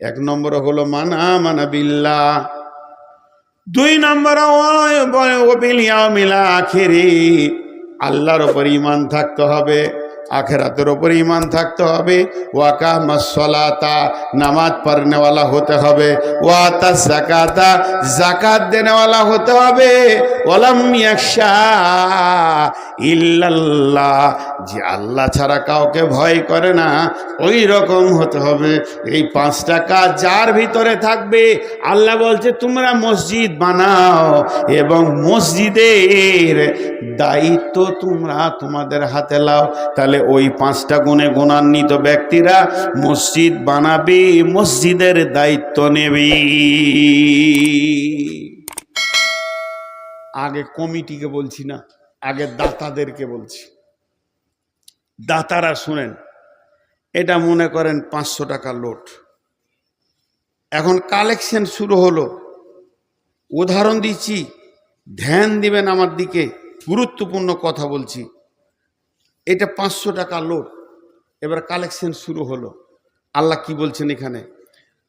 এক নম্বর হলো মানা বিল্লাহ, দুই নম্বর ওয়াবিল ইয়াউমিল আখির, আল্লাহর উপর ঈমান থাকতে হবে, আখিরাতের উপর ঈমান থাকতে হবে। ওয়াকামাস সালাতা, নামাজ পড়নেওয়ালা হতে হবে। ওয়াতাজ যাকাতা, যাকাত দেনেওয়ালা হতে হবে। ওয়ালাম ইয়াখশা ইল্লাল্লাহ, যে আল্লাহ ছাড়া কাউকে ভয় করে না, ওই রকম হতে হবে। এই পাঁচটা কাজ যার ভিতরে থাকবে, আল্লাহ বলছে তোমরা মসজিদ বানাও এবং মসজিদের দায়িত্ব তোমরা তোমাদের হাতে লাও। তাহলে ওই পাঁচটা গুণে গুণান্বিত ব্যক্তিরা মসজিদ বানাবে, মসজিদের দায়িত্ব নেবে। আগে কমিটিকে বলছি না, আগে দাতাদেরকে বলছি। দাতারা শুনেন, এটা মনে করেন 500 টাকা লোট, এখন কালেকশন শুরু হলো। উদাহরণ দিচ্ছি, ধ্যান দিবেন আমার দিকে, গুরুত্বপূর্ণ কথা বলছি। এটা 500 টাকা লোট, এবার কালেকশন শুরু হলো। আল্লাহ কি বলছেন এখানে?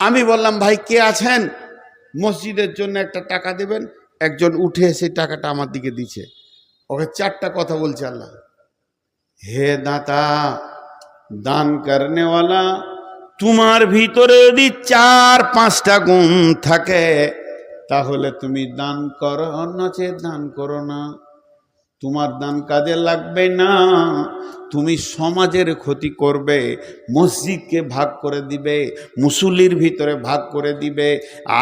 আমি বললাম ভাই কে আছেন, মসজিদের জন্য একটা টাকা দেবেন। একজন উঠে এসে টাকাটা আমার দিকে দিচ্ছে। ওকে 4টা কথা বলছে আল্লাহ, হে দাতা, দান করনেওয়ালা, তোমার ভিতরে যদি 4-5টা গুণ থাকে তাহলে তুমি দান করো, নচেৎ দান করো না। তোমার দান কাজে লাগবে না, তুমি সমাজের ক্ষতি করবে, মসজিদকে ভাগ করে দিবে, মুসল্লির ভিতরে ভাগ করে দিবে,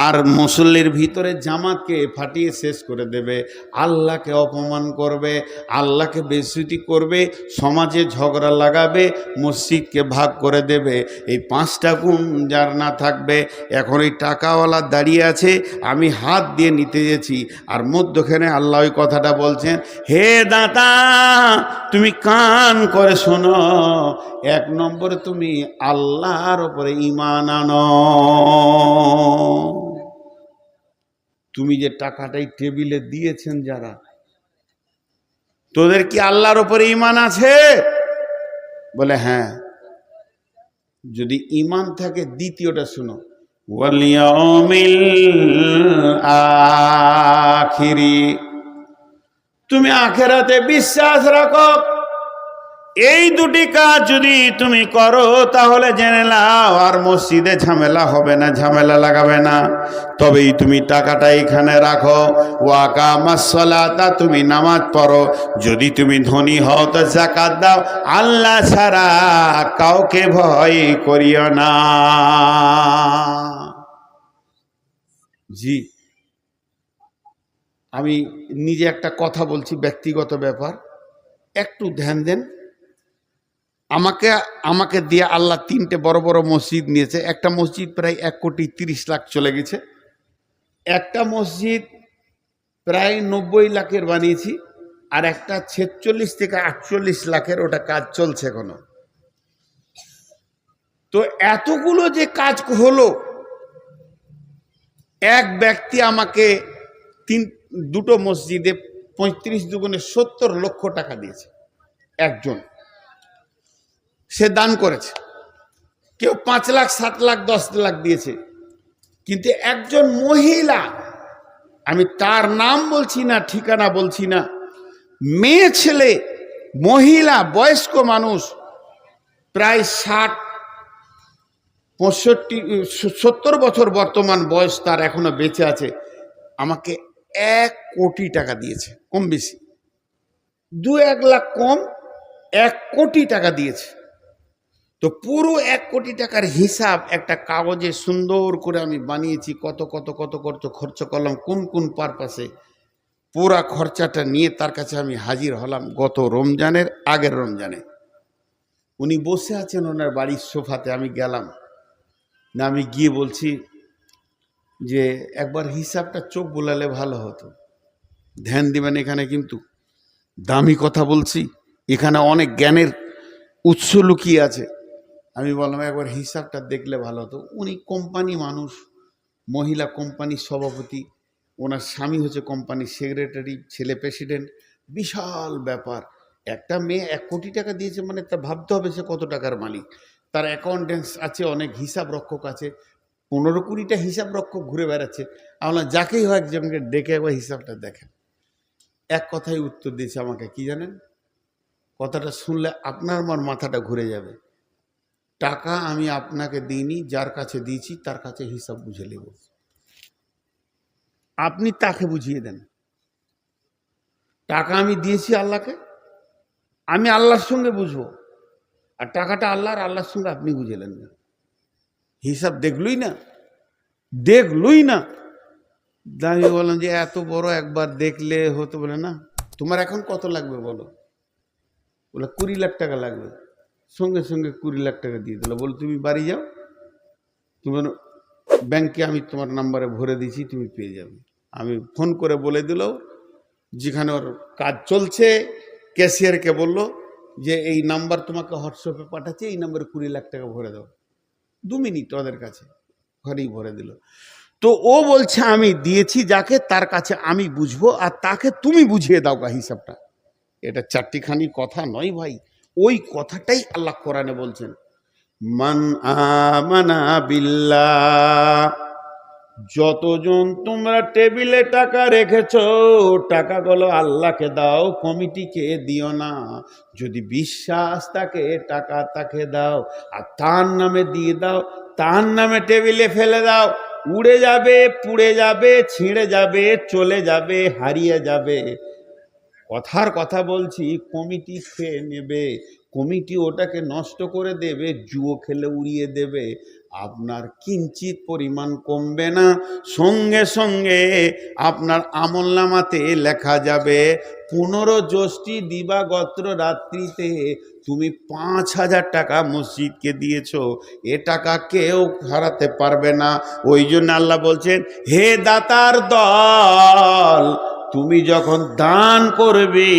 আর মুসল্লির ভিতরে জামাতকে ফাটিয়ে শেষ করে দেবে, আল্লাহকে অপমান করবে, আল্লাহকে বেইজ্জতি করবে, সমাজে ঝগড়া লাগাবে, মসজিদকে ভাগ করে দেবে। এই 5টা গুণ যার না থাকবে, এখন এই টাকাওয়ালা দাঁড়িয়ে আছে, আমি হাত দিয়ে নিতে গেছি, আর মধ্যখানে আল্লাহ ওই কথাটা বলছেন, হে দাতা, তুমি কান করে শোনো, 1 নম্বরে তুমি আল্লাহর উপরে ঈমান আনো। তুমি যে টাকাটাই টেবিলে দিয়েছেন, যারা, তোদের কি আল্লাহর উপরে ঈমান আছে? বলে হ্যাঁ। যদি ঈমান থাকে, দ্বিতীয়টা শুনো, ওয়াল ইয়াউমিল আখির, তুমি আখিরাতে বিশ্বাস রাখো। এই 2টি কাজ যদি তুমি করো তাহলে জেনে নাও আর মসজিদে ঝামেলা হবে না, ঝামেলা লাগাবে না। তবেই তুমি টাকাটা এখানে রাখো। ওয়াকামাস সালাতা, তুমি নামাজ পড়ো। যদি তুমি ধনী হও তো যাকাত দাও। আল্লাহ ছাড়া কাউকে ভয় করিও না। জি, আমি নিজে একটা কথা বলছি, ব্যক্তিগত ব্যাপার, একটু ধ্যান দেন। আমাকে দিয়ে আল্লাহ 3টে বড় বড় মসজিদ নিয়েছে। একটা মসজিদ প্রায় 1,30,00,000 চলে গেছে, একটা মসজিদ প্রায় 90 লাখের বানিয়েছি, আর একটা 46 থেকে 48 লাখের, ওটা কাজ চলছে এখনো। তো এতগুলো যে কাজ হলো, এক ব্যক্তি আমাকে 2টো মসজিদে 35 দুগুণে 70 লক্ষ টাকা দিয়েছে। একজন, সে দান করেছে। কেউ 5 লাখ, 7 লাখ, 10 লাখ দিয়েছে। কিন্তু একজন মহিলা, আমি তার নাম বলছি না, ঠিকানা বলছি না, মেয়ে ছেলে, মহিলা, বয়স্ক মানুষ, প্রায় 60-65-70 বছর বর্তমান বয়স তার, এখনো বেঁচে আছে, আমাকে 1 কোটি টাকা দিয়েছে। কম বেশি 2-1 লাখ কম, 1 কোটি টাকা দিয়েছে। তো পুরো 1 কোটি টাকার হিসাব একটা কাগজে সুন্দর করে আমি বানিয়েছি। কত কত কত কত খরচ করলাম, কোন কোন পারপাসে, পুরা খরচাটা নিয়ে তার কাছে আমি হাজির হলাম গত রমজানের আগের রমজানে। উনি বসে আছেন ওনার বাড়ির সোফাতে। আমি গেলাম না, আমি গিয়ে বলছি যে একবার হিসাবটা চোখ বোলালে ভালো হতো, ধ্যান দিবেন। এখানে কিন্তু দামি কথা বলছি, এখানে অনেক জ্ঞানের উৎস লুকিয়ে আছে। আমি বললাম একবার হিসাবটা দেখলে ভালো হতো। উনি কোম্পানি মানুষ, মহিলা কোম্পানির সভাপতি, ওনার স্বামী হচ্ছে কোম্পানির সেক্রেটারি, ছেলে প্রেসিডেন্ট, বিশাল ব্যাপার। একটা মেয়ে 1 কোটি টাকা দিয়েছে মানে তা ভাবতে হবে সে কত টাকার মালিক। তার অ্যাকাউন্টেন্টস আছে, অনেক হিসাব রক্ষক আছে, 15-20টা হিসাব রক্ষক ঘুরে বেড়াচ্ছে। আমরা যাকেই হয় একজনকে ডেকে একবার হিসাবটা দেখেন। এক কথাই উত্তর দিয়েছে আমাকে, কি জানেন? কথাটা শুনলে আপনার আমার মাথাটা ঘুরে যাবে। টাকা আমি আপনাকে দিইনি, যার কাছে দিয়েছি তার কাছে হিসাব বুঝে নেব, আপনি তাকে বুঝিয়ে দেন। টাকা আমি দিয়েছি আল্লাহকে, আমি আল্লাহর সঙ্গে বুঝবো, আর টাকাটা আল্লাহর সঙ্গে আপনি বুঝেলেন না। হিসাব দেখলই না। আমি বললাম যে এত বড় একবার দেখলে হতো। বলে না, তোমার এখন কত লাগবে বলো? বলে 20 লাখ টাকা লাগবে। সঙ্গে সঙ্গে 20 লাখ টাকা দিয়ে দিল। বলে তুমি বাড়ি যাও, তোমার ব্যাংকে আমি তোমার নাম্বারে ভরে দিয়েছি, তুমি পেয়ে যাবে। আমি ফোন করে বলে দিল, যেখানে ওর কাজ চলছে ক্যাশিয়ারকে বলল যে এই নাম্বার তোমাকে হোয়াটসঅ্যাপে পাঠাচ্ছে, এই নাম্বারে 20 লাখ টাকা ভরে দাও। 2 মিনিট ওদের কাছে ঘরেই ভরে দিল। তো ও বলছে আমি দিয়েছি যাকে, তার কাছে আমি বুঝবো, আর তাকে তুমি বুঝিয়ে দাও গা হিসাবটা। এটা চারটিখানি কথা নয় ভাই, ওই কথাটাই আল্লাহ কোরআনে বলছেন, মান আমানা বিল্লাহ। যতজন তোমরা টেবিলে টাকা রেখেছ, টাকাগুলো আল্লাহকে দাও, কমিটিকে দিও না। যদি বিশ্বাস থাকে টাকা তাকে দাও, আর তার নামে দিয়ে দাও, তার নামে টেবিলে ফেলে দাও। উড়ে যাবে, পুড়ে যাবে, ছিঁড়ে যাবে, চলে যাবে, হারিয়ে যাবে। কথার কথা বলছি, কমিটি খেয়ে নেবে, কমিটি ওটাকে নষ্ট করে দেবে, জুয়ো খেলে উড়িয়ে দেবে। আপনার কিঞ্চিত পরিমাণ কমবে না, সঙ্গে সঙ্গে আপনার আমলনামাতে লেখা যাবে 15 জ্যৈষ্ঠী দিবাগত রাত্রিতে তুমি 5,000 টাকা মসজিদকে দিয়েছো, এ টাকা কেউ হারাতে পারবে না। ওই জন্য আল্লাহ বলছেন, হে দাতার দল, তুমি যখন দান করবে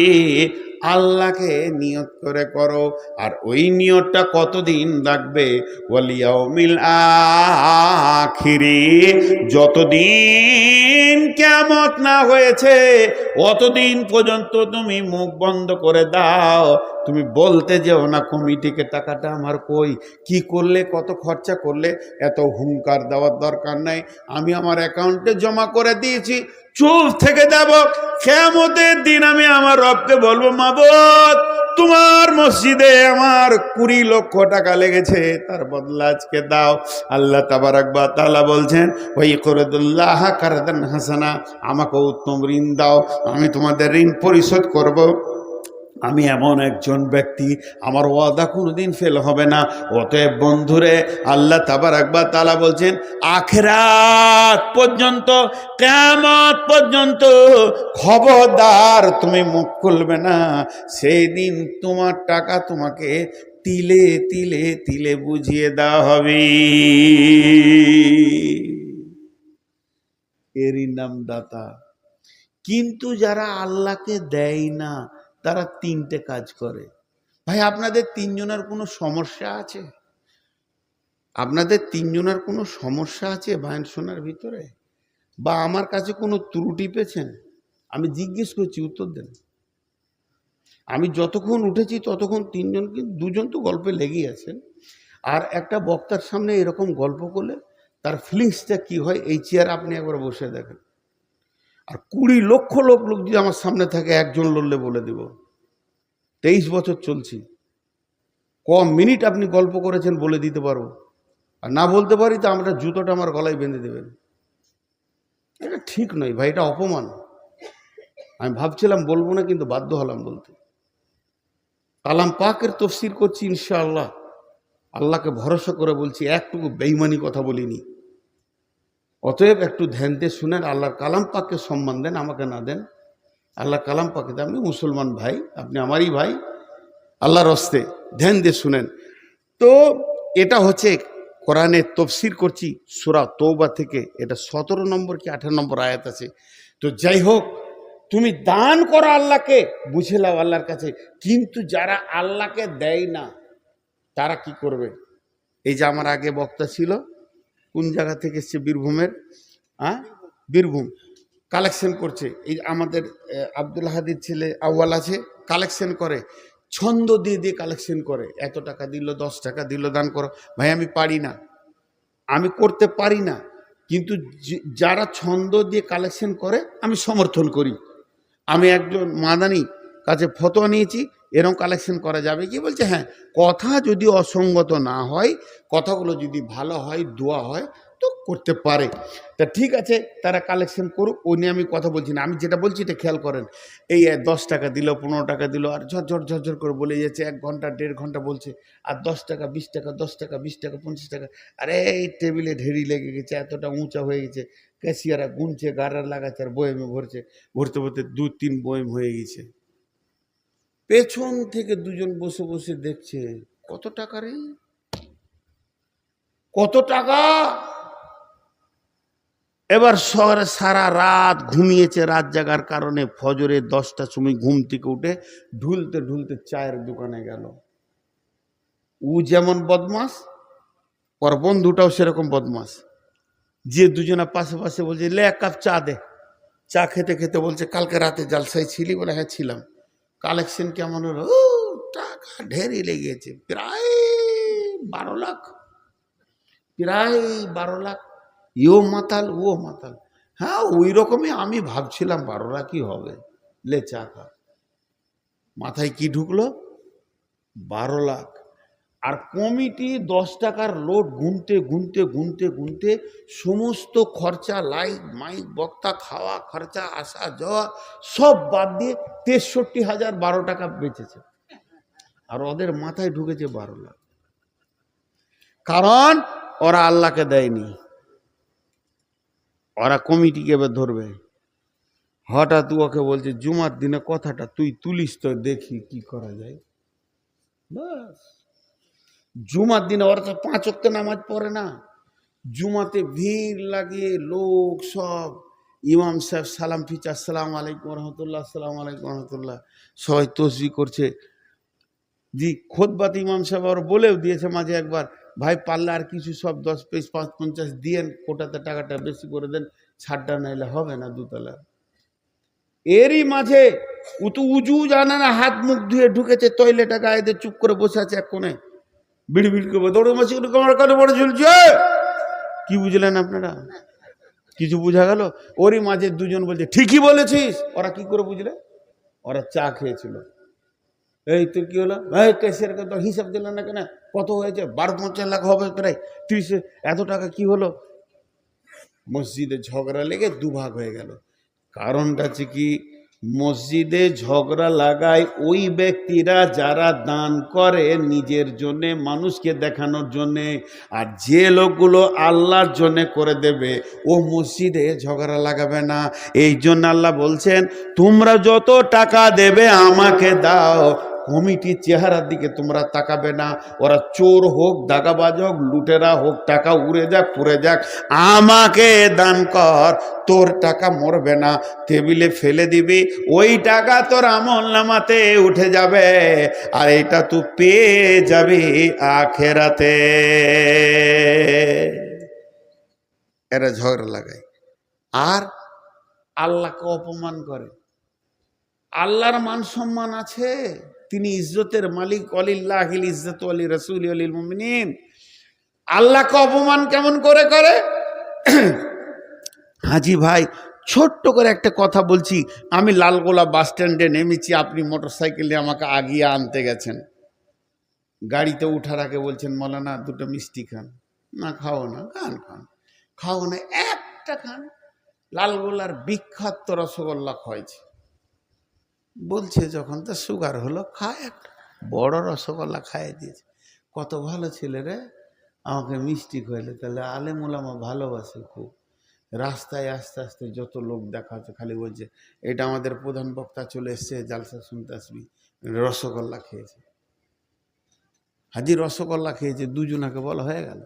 আল্লাহকে নিয়ত করে করো। আর ওই নিয়তটা কতদিন রাখবে? ওয়ালিয়াউমিল আখিরি, যতদিন কিয়ামত না হয়েছে অতদিন পর্যন্ত তুমি মুখ বন্ধ করে দাও। তুমি বলতে যেও না কমিটিকে টাকাটা আমার কই, কি করলে, কত খরচা করলে, এত হুঙ্কার দেওয়ার দরকার নাই। আমি আমার অ্যাকাউন্টে জমা করে দিয়েছি, চুপ থেকে দেব। কিয়ামতের দিন আমি আমার রবকে বলবো, মাবুদ তোমার মসজিদে আমার 20 লক্ষ টাকা লেগেছে, তার বদলা আজকে দাও। আল্লাহ তাবারাক ওয়া তাআলা বলছেন, ওয়া ইকরিদুল্লাহ কারদান হাসানা, আমাকে উত্তম ঋণ দাও, আমি তোমাদের ঋণ পরিশোধ করব। আমি এমন একজন ব্যক্তি, আমার ওয়াদা কোনোদিন ফেল হবে না। অতএব বন্ধুরে, আল্লাহ তাবারাক ওয়া তাআলা বলছেন, আখিরাত পর্যন্ত, কিয়ামত পর্যন্ত খবরদার তুমি মুখ খুলবে না। সেই দিন তোমার টাকা তোমাকে তিলে তিলে তিলে বুঝিয়ে দেওয়া হবে। এরই নাম দাতা। কিন্তু যারা আল্লাহকে দেয় না, তারা 3টে কাজ করে। ভাই আপনাদের 3 জনের কোনো সমস্যা আছে? আপনাদের 3 জনের কোনো সমস্যা আছে বায়ান শোনার ভিতরে? বা আমার কাছে কোনো ত্রুটি পেয়েছেন? আমি জিজ্ঞেস করছি, উত্তর দেন। আমি যতক্ষণ উঠেছি ততক্ষণ 3 জন, কিন্তু 2 জন তো গল্পে লেগেই আছেন। আর একটা বক্তার সামনে এরকম গল্প করলে তার ফিলিংসটা কি হয়, এই চেয়ার আপনি একবার বসে দেখেন। আর 20 লক্ষ লোক যদি আমার সামনে থাকে, একজন লড়লে বলে দেব। 23 বছর চলছি, ক মিনিট আপনি গল্প করেছেন বলে দিতে পারবো। আর না বলতে পারি তো আমরা জুতোটা আমার গলায় বেঁধে দেবেন। এটা ঠিক নয় ভাই, এটা অপমান। আমি ভাবছিলাম বলবো না, কিন্তু বাধ্য হলাম বলতে। কালাম পাকের তফসির করছি ইনশাআল্লাহ, আল্লাহকে ভরসা করে বলছি, একটুকু বেঈমানি কথা বলিনি। অতএব একটু ধ্যান দিয়ে শুনেন, আল্লাহর কালাম পাককে সম্মান দেন, আমাকে না দেন। আল্লাহ কালাম পাকে, আপনি মুসলমান ভাই, আপনি আমারই ভাই, আল্লাহর হস্তে ধ্যান দিয়ে শুনেন। তো এটা হচ্ছে কোরআনের তফসির করছি সূরা তওবা থেকে, এটা 17 নম্বর কি 18 নম্বর আয়াত আছে। তো যাই হোক, তুমি দান করো আল্লাহকে, বুঝে নাও আল্লাহর কাছে। কিন্তু যারা আল্লাহকে দেয় না, তারা কি করবে? এই যে আমার আগে বক্তা ছিল, কোন জায়গা থেকে এসছে? বীরভূমের, বীরভূম, কালেকশন করছে। এই আমাদের আব্দুল হাদির ছেলে আউয়াল আছে, কালেকশন করে, ছন্দ দিয়ে দিয়ে কালেকশন করে। এত টাকা দিল, 10 টাকা দিল, দান করো। ভাই আমি পারি না, আমি করতে পারি না, কিন্তু যারা ছন্দ দিয়ে কালেকশন করে আমি সমর্থন করি। আমি একজন মাদানি কাছে ফতোয়া নিয়েছি, এরকম কালেকশন করা যাবে কি? বলছে হ্যাঁ, কথা যদি অসঙ্গত না হয়, কথাগুলো যদি ভালো হয়, দোয়া হয়, তো করতে পারে। তা ঠিক আছে, তারা কালেকশন করুক, ওই নিয়ে আমি কথা বলছি না। আমি যেটা বলছি এটা খেয়াল করেন। এই 10 টাকা দিল, 15 টাকা দিল, আর ঝরঝর ঝরঝর করে বলে যাচ্ছে, 1 ঘন্টা 1.5 ঘন্টা বলছে, আর 10 টাকা 20 টাকা 10 টাকা 20 টাকা 50 টাকা। আরে এই টেবিলে ঢেরি লেগে গেছে, এতটা উঁচা হয়ে গেছে, ক্যাশিয়ারা গুনছে, গাড়ার লাগাচ্ছে, আর বয়েমে ভরছে, ভরতে ভরতে 2-3 বয়েম হয়ে গেছে। পেছন থেকে দুজন বসে বসে দেখছে, কত টাকা রে, কত টাকা। এবার শহরে সারা রাত ঘুমিয়েছে, রাত জাগার কারণে ফজরে 10টার সময় ঘুম থেকে উঠে ঢুলতে ঢুলতে চায়ের দোকানে গেল। ও যেমন বদমাস, ওর বন্ধুটাও সেরকম বদমাস। যে দুজনা পাশে পাশে বলছে, লে 1 কাপ চা দে। চা খেতে খেতে বলছে, কালকে রাতে জালসায় ছিলি? বলে হ্যাঁ ছিলাম। কালেকশন কেমন হলো? ও টাকা ঢেরই লেগেছে, প্রায় 12 লাখ, প্রায় 12 লাখ। ইও মাতাল ও মাতাল। হ্যাঁ ওই রকমই আমি ভাবছিলাম 12 লাখই হবে। লে চা খা। মাথায় কি ঢুকলো? 12 লাখ। আর কমিটি 10 টাকার লোড গুনতে গুনতে গুনতে গুনতে সমস্ত খরচা, লাইট মাইক বক্তা, খাওয়া খরচা, আসা যাওয়া সব বাদ দিয়ে 63,000 12 টাকা বেঁচেছে। আর ওদের মাথায় ঢুকেছে 12 লাখ। কারণ ওরা আল্লাহকে দেয়নি, ওরা কমিটিকে এবার ধরবে। হঠাৎ ওকে বলছে, জুমার দিনে কথাটা তুই তুলিস তো দেখি কি করা যায়। বাস, জুমার দিনে ওরা তো 5 ওয়াক্ত নামাজ পড়ে না। জুমাতে ভিড় লাগিয়ে লোক সব, ইমাম সাহেব সালাম ফিরছে, আসসালামু আলাইকুম রহমতুল্লাহ, আসসালামু আলাইকুম রহমতুল্লাহ, সবাই তসবিহ করছে। জি খোদবাতে ইমাম সাহেব আর বলেও দিয়েছে মাঝে একবার, ভাই পারলে আর কিছু সব 10 পিস 5-50 দিয়েন, কোটাতে টাকাটা বেশি করে দেন, ছাড়টা নাইলে হবে না দুতলা। এরই মাঝে ও তো উজু জানে না, হাত মুখ ধুয়ে ঢুকেছে টয়লেটে, গায়েতে চুপ করে বসে আছে এক কোণে, বিড়ি বিড়ি করে দৌড়ে মাসি আমার কানে পড়ে ঝুলছে। কি বুঝলেন আপনারা? কিছু বোঝা গেল? ওরই মাঝে দুজন বলছে, ঠিকই বলেছিস। ওরা কি করে বুঝলে? ওরা চা খেয়েছিল। এই তো কি হলো, এই ক্যাশিয়ার তো হিসাব দিল না কেন, কত হয়েছে? 12-15 লাখ হবে, প্রায় 30, এত টাকা কি হলো? মসজিদে ঝগড়া লেগে দুভাগ হয়ে গেল। কারণটা হচ্ছে কি, মসজিদে ঝগড়া লাগায় ওই ব্যক্তিরা যারা দান করে নিজের জন্যে, মানুষকে দেখানোর জন্যে, আর যে লোকগুলো আল্লাহর জন্যে করে দেবে ও মসজিদে ঝগড়া লাগাবে না। এই জন্য আল্লাহ বলছেন, তোমরা যত টাকা দেবে আমাকে দাও, কমিটির চেহারার দিকে তোমরা তাকাবে না। ওরা চোর হোক, দাগাবাজ হোক, লুটেরা হোক, টাকা উড়ে যাক পুড়ে যাক, আমাকে দান কর, তোর টাকা মরবে না, টেবিলে ফেলে দিবি, ওই টাকা তোর আমলনামাতে উঠে যাবে, আর এটা তুই পেয়ে যাবি আখেরাতে। এরা ঝগড়া লাগায় আর আল্লাহকে অপমান করে। আল্লাহর মান সম্মান আছে, তিনি ইজ্জতের মালিক, ওয়ালিল্লাহিল ইজ্জতু ওয়ালি রাসূলি ওয়ালিল মুমিনিন। আল্লাহকে অপমান কেমন করে করে? হাজি ভাই ছোট্ট করে একটা কথা বলছি, আমি লালগোলা বাস স্ট্যান্ডে নেমেছি, আপনি মোটরসাইকেলে আমাকে আগিয়ে আনতে গেছেন, গাড়িতে উঠার আগে বলছেন, মৌলানা 2টো মিষ্টি খান। না খাও না, খান খান, খাও না, একটা খান। লালগোলার বিখ্যাত রসগোল্লা খাওয়াইছে, বলছে যখন তো সুগার হলো, খায় একটা বড় রসগোল্লা খাইয়ে দিয়েছে। কত ভালো ছেলে রে, আমাকে মিষ্টি খাইলে। তাহলে আলেম ওলামা ভালোবাসে খুব। রাস্তায় আস্তে আস্তে যত লোক দেখা হচ্ছে খালি বলছে, এটা আমাদের প্রধান বক্তা চলে এসছে, জালসা শুনতে আসবি, রসগোল্লা খেয়েছে। হাজি রসগোল্লা খেয়েছে, দুজনাকে বলা হয়ে গেল।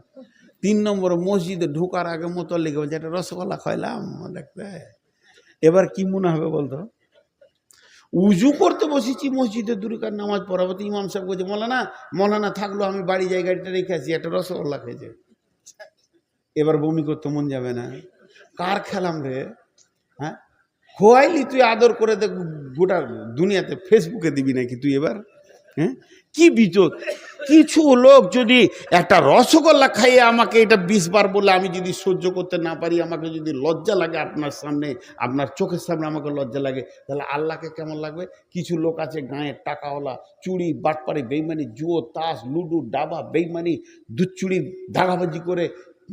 3 নম্বর মসজিদে ঢোকার আগে মোতল্লিকে বলছে, একটা রসগোল্লা খাইলাম দেখতে। এবার কি মনে হবে বলতো? উজু করতে বসেছি মসজিদে, দুরকাত নামাজ পড়াবো, তো ইমাম সাহেব বলছে, মৌলানা থাকলো, আমি বাড়ি যাই, গাড়িটা রেখে আসি, একটা রসগোল্লা খেয়েছে। এবার বমি করতে মন যাবে না? কার খেলাম রে? হ্যাঁ, খোয়াইলি তুই আদর করে দেখ, গোটা দুনিয়াতে ফেসবুকে দিবি নাকি তুই? এবার হ্যাঁ, কি বিচোদ। কিছু লোক যদি একটা রসগোল্লা খাইয়ে আমাকে এটা 20 বার বলে আমি যদি সহ্য করতে না পারি, আমাকে যদি লজ্জা লাগে আপনার সামনে, আপনার চোখের সামনে আমাকে লজ্জা লাগে, তাহলে আল্লাহকে কেমন লাগবে? কিছু লোক আছে গাঁয়ের টাকাওয়ালা, চুরি বাটপাড়ি বেইমানি, জুয়ো তাস লুডু ডাবা বেইমানি দুধচুরি দাগাবাজি করে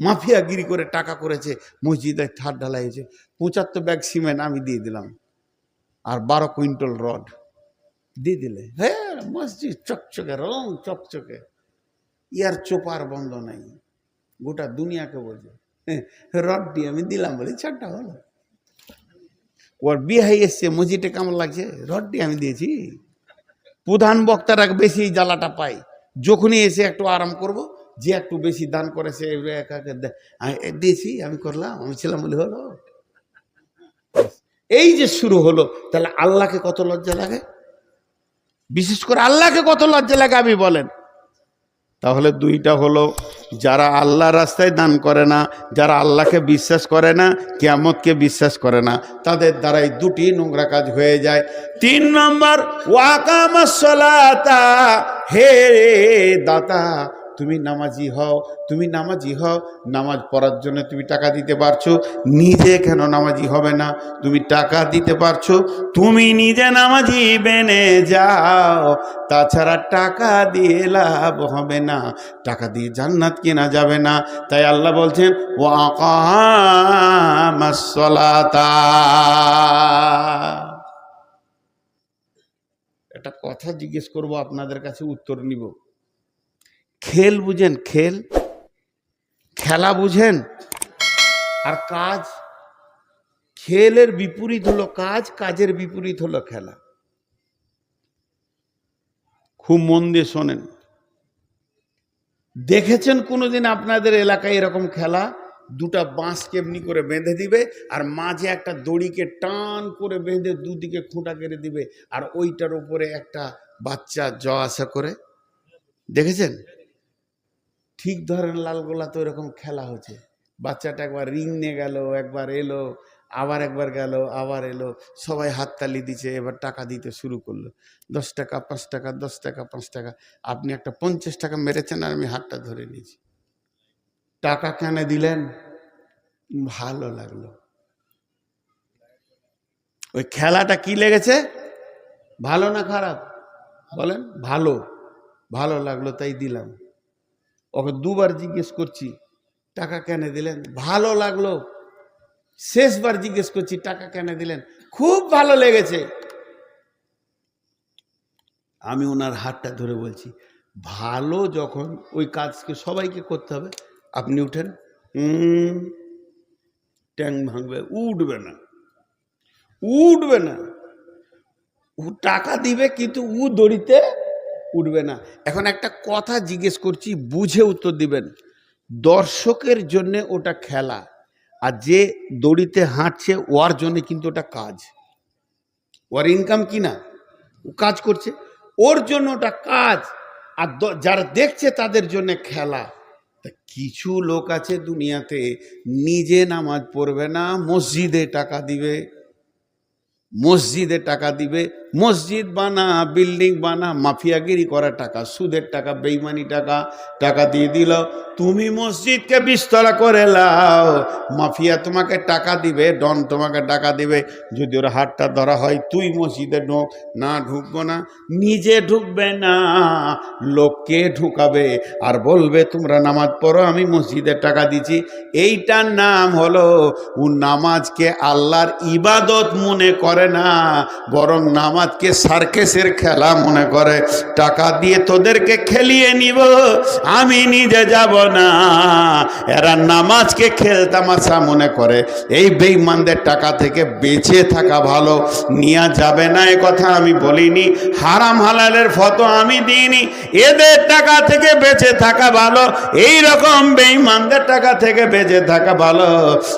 মাফিয়াগিরি করে টাকা করেছে, মসজিদে ছাদ ঢালাই হয়েছে, 75 ব্যাগ সিমেন্ট আমি দিয়ে দিলাম আর 12 কুইন্টাল রড দিয়ে দিলে, হ্যাঁ মসজিদ চকচকে, রং চকচকে, ইয়ার চোপার বন্ধ নাই, গোটা দুনিয়াকে বলছে রড দিয়ে আমি দিলাম বলে ছাড়টা হলো। ওর বিয়ে এসছে, মসজিদে কেমন লাগছে, রড দিয়ে আমি দিয়েছি। প্রধান বক্তারা বেশি জ্বালাটা পাই, যখনই এসে একটু আরাম করব, যে একটু বেশি দান করেছে দিয়েছি, আমি করলাম, আমি ছিলাম বলে হলো। এই যে শুরু হলো, তাহলে আল্লাহকে কত লজ্জা লাগে, বিশেষ করে আল্লাহকে কত লজ্জা লাগে আপনি বলেন। তাহলে দুইটা হলো, যারা আল্লাহ রাস্তায় দান করে না, যারা আল্লাহকে বিশ্বাস করে না, কিয়ামতকে বিশ্বাস করে না, তাদের দ্বারাই দুটি নোংরা কাজ হয়ে যায়। 3 নম্বর, ওয়াকামাস সালাতা, হে দাতা তুমি নামাজি হও, তুমি নামাজি হও। নামাজ পড়ার জন্য তুমি টাকা দিতে পারছো, নিজে কেন নামাজি হবে না? তুমি টাকা দিতে পারছো, তুমি নিজে নামাজি বেনে যাও। তাছাড়া টাকা দিয়ে লাভ হবে না, টাকা দিয়ে জান্নাত কেনা যাবে না। তাই আল্লাহ বলছেন ওয়াকামাস সালাতা। একটা কথা জিজ্ঞেস করব, আপনাদের কাছে উত্তর নিব। খেল বুঝেন? খেল, খেলা বুঝেন? আর কাজ, খেলের বিপরীত হলো কাজ, কাজের বিপরীত হলো খেলা। খুব মন দিয়ে শোনেন। দেখেছেন কোনোদিন আপনাদের এলাকায় এরকম খেলা? দুটা বাঁশ কেমনি করে বেঁধে দিবে, আর মাঝে একটা দড়িকে টান করে বেঁধে দুদিকে খুঁটা কেটে দিবে, আর ওইটার উপরে একটা বাচ্চা যাওয়া আসা করে। দেখেছেন? ঠিক ধরেন লালগোলা তো এরকম খেলা হচ্ছে। বাচ্চাটা একবার রিং নিয়ে গেল, একবার এলো, আবার একবার গেল, আবার এলো, সবাই হাততালি দিচ্ছে। এবার টাকা দিতে শুরু করলো, 10 টাকা 5 টাকা, 10 টাকা 5 টাকা। আপনি একটা 50 টাকা মেরেছেন, আর আমি হাতটা ধরে নিয়েছি। টাকা কেন দিলেন? ভালো লাগলো। ওই খেলাটা কি লেগেছে? ভালো না খারাপ বলেন? ভালো, ভালো লাগলো তাই দিলাম। ওকে 2 বার জিজ্ঞেস করছি টাকা কেন দিলেন? ভালো লাগলো। শেষবার জিজ্ঞেস করছি টাকা কেন দিলেন? খুব ভালো লেগেছে। আমি ওনার হাতটা ধরে বলছি, ভালো যখন, ওই কাজকে সবাইকে করতে হবে। আপনি উঠেন, ট্যাং ভাঙবে, উঠবে না, উঠবে না। ও টাকা দিবে কিন্তু ও দড়িতে উঠবে না। এখন একটা কথা জিজ্ঞেস করছি, বুঝে উত্তর দিবেন। দর্শকের জন্য ওটা খেলা, আর যে দড়িতে হাঁটছে ওর জন্য কিন্তু ওটা কাজ। ওর ইনকাম কি না, ও কাজ করছে, ওর জন্য ওটা কাজ। আর যারা দেখছে তাদের জন্য খেলা। তা কিছু লোক আছে দুনিয়াতে, নিজে নামাজ পড়বে না, মসজিদে টাকা দিবে, মসজিদে টাকা দিবে, মসজিদ বানা, বিল্ডিং বানা, মাফিয়াগিরি করা টাকা, সুদের টাকা, বেইমানি টাকা, টাকা দিয়ে দিল। তুমি মসজিদকে 20 তলা করে লাও, মাফিয়া তোমাকে টাকা দিবে, ডন তোমাকে টাকা দিবে। যদি ওর হাতটা ধরা হয়, তুই মসজিদে ঢোক, না ঢুকবো না। নিজে ঢুকবে না, লোককে ঢুকাবে, আর বলবে তোমরা নামাজ পড়ো, আমি মসজিদের টাকা দিচ্ছি। এইটার নাম হলো, ও নামাজকে আল্লাহর ইবাদত মনে করে না, বরং নামাজকে সার্কেসের খেলা মনে করে। টাকা দিয়ে তোদেরকে খেলিয়ে নিব, আমি নিজে যাব না। এরা নামাজকে খেলতামাশা মনে করে। এই বেঈমানদের টাকা থেকে বেঁচে থাকা ভালো। নিয়া যাবে না এ কথা আমি বলিনি, হারাম হালালের ফতোয়া আমি দিইনি। এদের টাকা থেকে বেঁচে থাকা ভালো, এই রকম বেঈমানদের টাকা থেকে বেঁচে থাকা ভালো।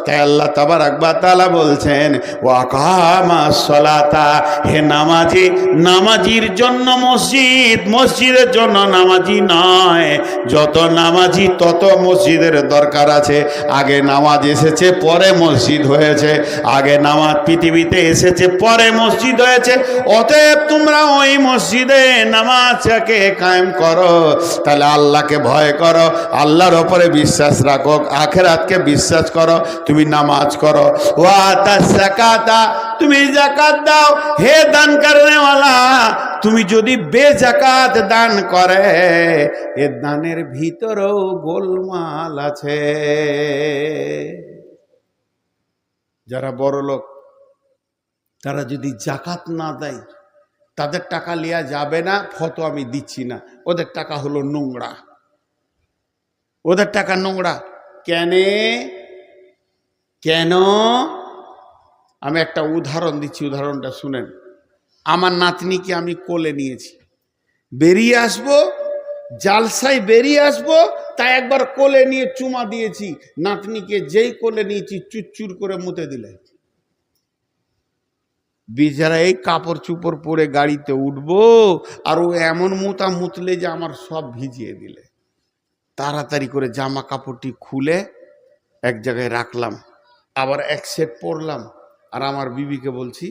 তাই আল্লাহ তাবারাক ওয়া তাআলা বলছেন ওয়াকামাস সালাতা, হে নামাজ নামাজি, নামাজির জন্য মসজিদ, মসজিদের জন্য নামাজি নয়। যত নামাজি তত মসজিদের দরকার আছে। আগে নামাজ এসেছে, পরে মসজিদ হয়েছে। আগে নামাজ পৃথিবীতে এসেছে, পরে মসজিদ হয়েছে। অতএব তোমরা ওই মসজিদে নামাজকে কায়েম করো। তাহলে আল্লাহকে ভয় করো, আল্লাহর ওপরে বিশ্বাস রাখো, আখিরাতকে বিশ্বাস করো, তুমি নামাজ করো। ওয়া তাযাকাতা, তুমি যাকাত দাও। হে দান করনেওয়ালা, তুমি যদি বেজাকাত দান করে, এ দানের ভিতরেও গোলমাল আছে। যারা বড় লোক তারা যদি জাকাত না দেয়, তাদের টাকা লিয়া যাবে না, ফতোয়া আমি দিচ্ছি না। ওদের টাকা হলো নোংরা, ওদের টাকা নোংরা। কেন? আমি একটা উদাহরণ দিচ্ছি, উদাহরণটা শুনেন। আমার নাতনিকে আমি কোলে নিয়েছি, বেরিয়ে আসবো, জালসায় বেরিয়ে আসবো, তাই একবার কোলে নিয়ে চুমা দিয়েছি। নাতনিকে যেই কোলে নিয়েছি চুরচুর করে মুতে দিলে। বেচারা এই কাপড় চুপড় পরে গাড়িতে উঠবো, আর ও এমন মুতা মুতলে যে আমার সব ভিজিয়ে দিলে। তাড়াতাড়ি করে জামা কাপড়টি খুলে এক জায়গায় রাখলাম, আবার এক সেট পরলাম। আর আমার বিবিকে বলছি,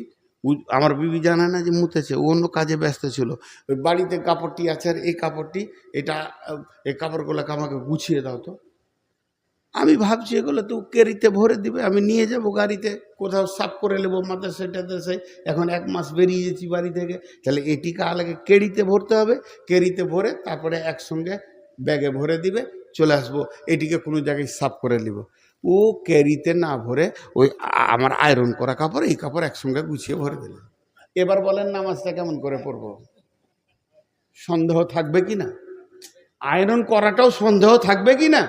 আমার বিবি জানে না যে মুতেছে, ও অন্য কাজে ব্যস্ত ছিল। ওই বাড়িতে কাপড়টি আছে, আর এই কাপড়টি, এই কাপড়গুলোকে আমাকে গুছিয়ে দাও তো। আমি ভাবছি এগুলো তো কেরিতে ভরে দিবে, আমি নিয়ে যাব গাড়িতে, কোথাও সাফ করে নেবো মাদ্রাসায় টাদ্রাসায়। এখন 1 মাস বেরিয়ে গেছি বাড়ি থেকে, তাহলে এটিকে আলাদা কেরিতে ভরতে হবে। কেরিতে ভরে তারপরে একসঙ্গে ব্যাগে ভরে দিবে, চলে আসবো। এটিকে কোনো জায়গায় সাফ করে নিব। ও ক্যারিতে না ভরে ওই আমার আয়রন করা কাপড়, এই কাপড় একসঙ্গে গুছিয়ে ভরে দিল। এবার বলেন নামাজটা কেমন করে পড়বো? সন্দেহ থাকবে কি না? আয়রন করাটাও সন্দেহ থাকবে কি না?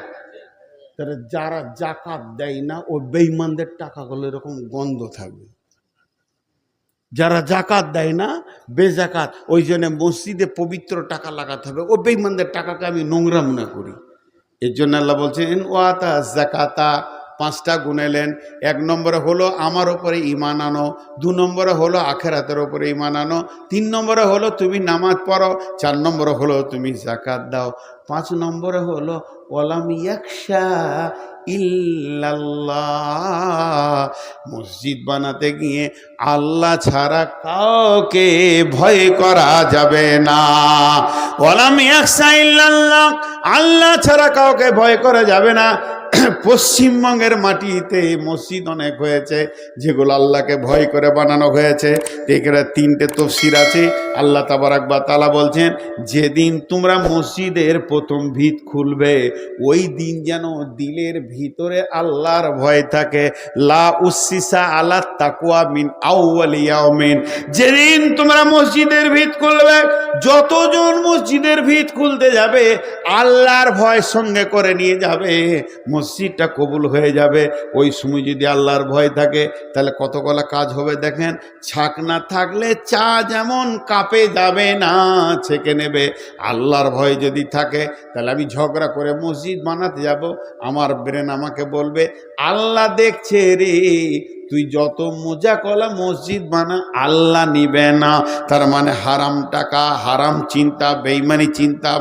তাহলে যারা জাকাত দেয় না, ও বেঈমানদের টাকাগুলো এরকম গন্ধ থাকবে। যারা জাকাত দেয় না, বেজাকাত, ওই জন্য মসজিদে পবিত্র টাকা লাগাতে হবে। ও বেঈমানদের টাকাকে আমি নোংরা মনে করি। এর জন্য আল্লাহ বলছেন ওয়াতা জাকাতা, 5টা গুনেলেন। 1 নম্বরে হলো আমার ওপরে ঈমান আনো, 2 নম্বরে হলো আখিরাতের ওপরে ঈমান আনো, 3 নম্বরে হলো তুমি নামাজ পড়ো, 4 নম্বরে হলো তুমি যাকাত দাও, 5 নম্বরে হলো ওয়ালাম ইয়াখশা ইল্লাল্লাহ। মসজিদ বানাতে গিয়ে আল্লাহ ছাড়া কাউকে ভয় করা যাবে না। ওয়ালাম ইয়াখশা ইল্লাল্লাহ, আল্লাহ ছাড়া কাউকে ভয় করা যাবে না। পশ্চিমবঙ্গের মাটিতে মসজিদ অনেক হয়েছে যেগুলো আল্লাহকে ভয় করে বানানো হয়েছে। এখানে 3টে তাফসীর আছে। আল্লাহ তাবারাক ওয়া তাআলা বলছেন, যেদিন তোমরা মসজিদের প্রথম ভিত খুলবে, ওই দিন যেন দিলের ভিতরে আল্লাহর ভয় থাকে। লা উসসিসা আলা তাকওয়া মিন আউয়ালি ইয়াউমিন, যেদিন তোমরা মসজিদের ভিত খুলবে, যতজন মসজিদের ভিত খুলতে যাবে আল্লাহর ভয় সঙ্গে করে নিয়ে যাবে, মসজিদটা কবুল হয়ে যাবে। ওই সময় যদি আল্লাহর ভয় থাকে তাহলে কতগুলো কাজ হবে দেখেন। ছাক না থাকলে চা যেমন কাপে যাবে না, ছেঁকে নেবে। আল্লাহর ভয় যদি থাকে তাহলে আমি ঝগড়া করে মসজিদ বানাতে যাব, আমার ব্রেন আমাকে বলবে আল্লাহ দেখছে রে, তুই যত মোজা কলা মসজিদ বানা, আল্লাহ নিবে না। তার মানে হারাম টাকা, হারাম চিন্তা, বেঈমানি চিন্তা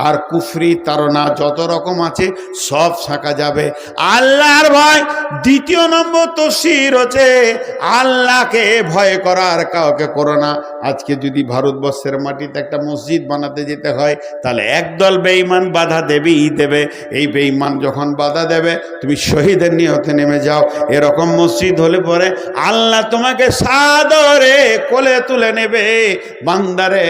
আর কুফরি তাড়না যত রকম আছে সব ছাকা যাবে। আল্লাহর ভয়। 2 নম্বর তাফসীর হচ্ছে আল্লাহকে ভয় করার কাউকে করো না। আজকে যদি ভারতবর্ষের মাটিতে একটা মসজিদ বানাতে যেতে হয় তাহলে একদল বেঈমান বাধা দেবেই দেবে। এই বেঈমান যখন বাধা দেবে তুমি শহীদের নিয়তে নেমে যাও। এরকম মসজিদ হলে পরে আল্লাহ তোমাকে সাদরে কোলে তুলে নেবে। বান্দারে,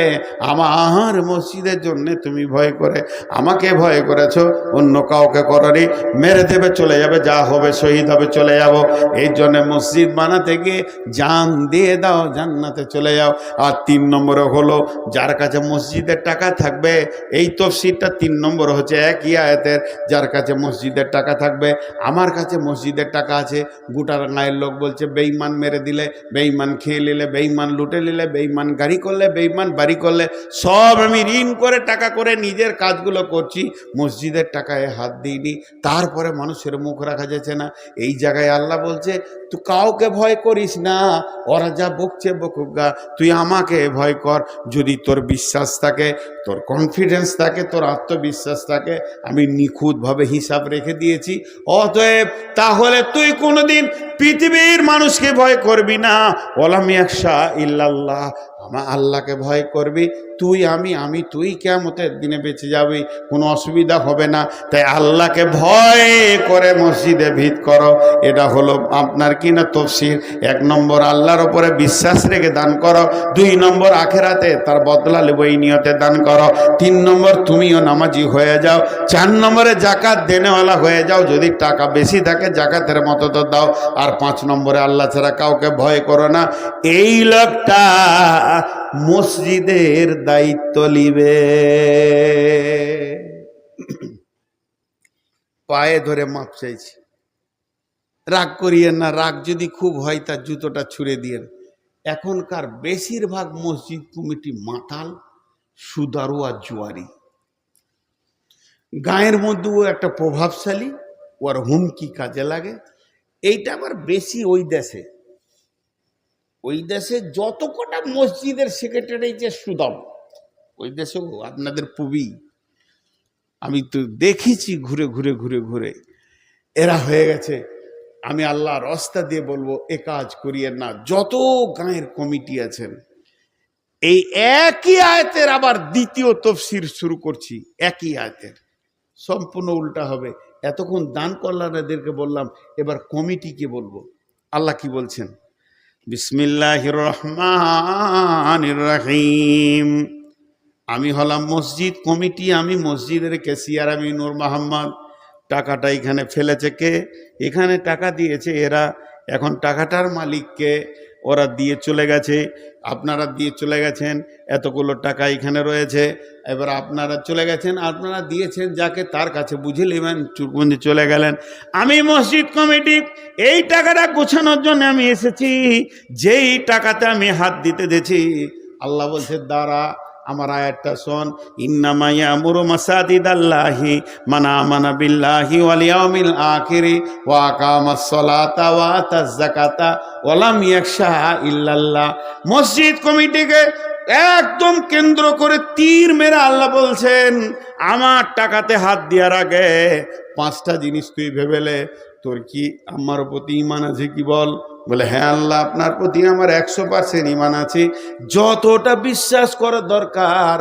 আমার মসজিদের জন্য তুমি ভয় করে আমাকে ভয় করেছো, অন্য কাউকে করনি, মেরে দেবে, চলে যাবে, যা হবে শহীদ হবে, চলে যাব। এই জন্য মসজিদ বানাতে গিয়ে জান দিয়ে দাও, জান্নাতে চলে যাও। আর 3 নম্বরে হলো যার কাছে মসজিদের টাকা থাকবে, এই তাফসীরটা 3 নম্বর হচ্ছে একই আয়াতের, যার কাছে মসজিদের টাকা থাকবে। আমার কাছে মসজিদের টাকা আছে, গোটা গায়ের লোক বলছে বেঈমান মেরে দিলে, বেঈমান খেয়ে নিলে, বেঈমান লুটে নিলে, বেঈমান গাড়ি করলে, বেঈমান বাড়ি করলে, সব আমি ঋণ করে টাকা করে নিজের কাজগুলো করছি, মসজিদের টাকায় হাত দিইনি। তারপরে মানুষের মুখ রাখা যাচ্ছে না। এই জায়গায় আল্লাহ বলছে তুই কাউকে ভয় করিস না, ওরা যা বকছে বকুক গা, তুই আমার আমাকে ভয় কর। যদি তোর বিশ্বাস থাকে, তোর কনফিডেন্স থাকে, তোর আত্মবিশ্বাস থাকে, আমি নিখুঁতভাবে হিসাব রেখে দিয়েছি। অতএব তাহলে তুই কোনোদিন পৃথিবীর মানুষকে ভয় করবি না। ওয়ালাম ইয়াখশা ইল্লাল্লাহ, আমার আল্লাহকে ভয় করবি। তুই আমি তুই কিয়ামতের দিনে বেঁচে যাবি, কোনো অসুবিধা হবে না। তাই আল্লাহকে ভয় করে মসজিদে ভিড় করো। এটা হলো আপনার কিনা তাফসীর। 1 নম্বর আল্লাহর উপরে বিশ্বাস রেখে দান করো। 2 নম্বর আখেরাতে তার বদলা নেব এই নিয়তে দান করো। 3 নম্বর তুমিও নামাজি হয়ে যাও। 4 নম্বরে জাকাত দেনেওয়ালা হয়ে যাও। যদি টাকা বেশি থাকে জাকাতের মতো তো দাও। আর 5 নম্বরে আল্লাহ ছাড়া কাউকে ভয় করো না। এই লোকটা মসজিদের দায়িত্ব নিবে। পায়ে ধরে মাপ চাইছি, রাগ করিয়েন না। রাগ যদি খুব হয় তার জুতোটা ছুঁড়ে দিয়েন। এখনকার বেশিরভাগ মসজিদ কমিটি মাতাল, সুদারু আর জুয়ারি। গায়ের মধ্যেও একটা প্রভাবশালী, ওর হুমকি কাজে লাগে। এইটা আবার বেশি ওই দেশে যত কটা মসজিদের সেক্রেটারি যে সুদাম, ওই দেশেও আপনাদের পুবি আমি তো দেখেছি ঘুরে এরা হয়ে গেছে। আমি আল্লাহর রাস্তা দিয়ে বলবো, এ কাজ করিয়েন না। যত গাঁয়ের কমিটি আছেন, এই একই আয়াতের আবার দ্বিতীয় তাফসীর শুরু করছি। একই আয়াতের সম্পূর্ণ উল্টা হবে। এতক্ষণ দান কল্যাণেদেরকে বললাম, এবার কমিটিকে বলবো। আল্লাহ কি বলছেন? বিসমিল্লাহির রহমানির রহিম। আমি হলাম মসজিদ কমিটি, আমি মসজিদের ক্যাশিয়ার, আমি নূর মোহাম্মদ। টাকাটা এখানে ফেলেছে কে? এখানে টাকা দিয়েছে এরা। এখন টাকাটার মালিককে ওরা দিয়ে চলে গেছে, আপনারা দিয়ে চলে গেছেন। এতগুলো টাকা এখানে রয়েছে, এবার আপনারা চলে গেছেন, আপনারা দিয়েছেন যাকে, তার কাছে বুঝে নেবেন, চুরকুঞ্জি চলে গেলেন। আমি মসজিদ কমিটি এই টাকাটা গোছানোর জন্য আমি এসেছি। যেই টাকাতে আমি হাত দিতে দিয়েছি, আল্লাহ বলছে দাঁড়া, আমার আয়াতটা শোন। ইন্নামা ইয়ামুরু মাসাজিদাল্লাহি মান আমানা বিল্লাহি ওয়াল ইয়াউমিল আখিরি ওয়া আকামাস সালাতা ওয়া আতাজ যাকাতা ওয়া লাম ইয়াখশা ইল্লাল্লাহ। মসজিদ কমিটিকে একদম কেন্দ্র করে তীর মেরে আল্লাহ বলছেন, আমার টাকাতে হাত দেওয়ার আগে 5টা জিনিস তুই ভেবেলে। তোর কি আমার প্রতি ঈমান আছে কি বল? বলে হ্যাঁ আল্লাহ, আপনার প্রতি আমার 100% ঈমান আছে। যতটা বিশ্বাস করার দরকার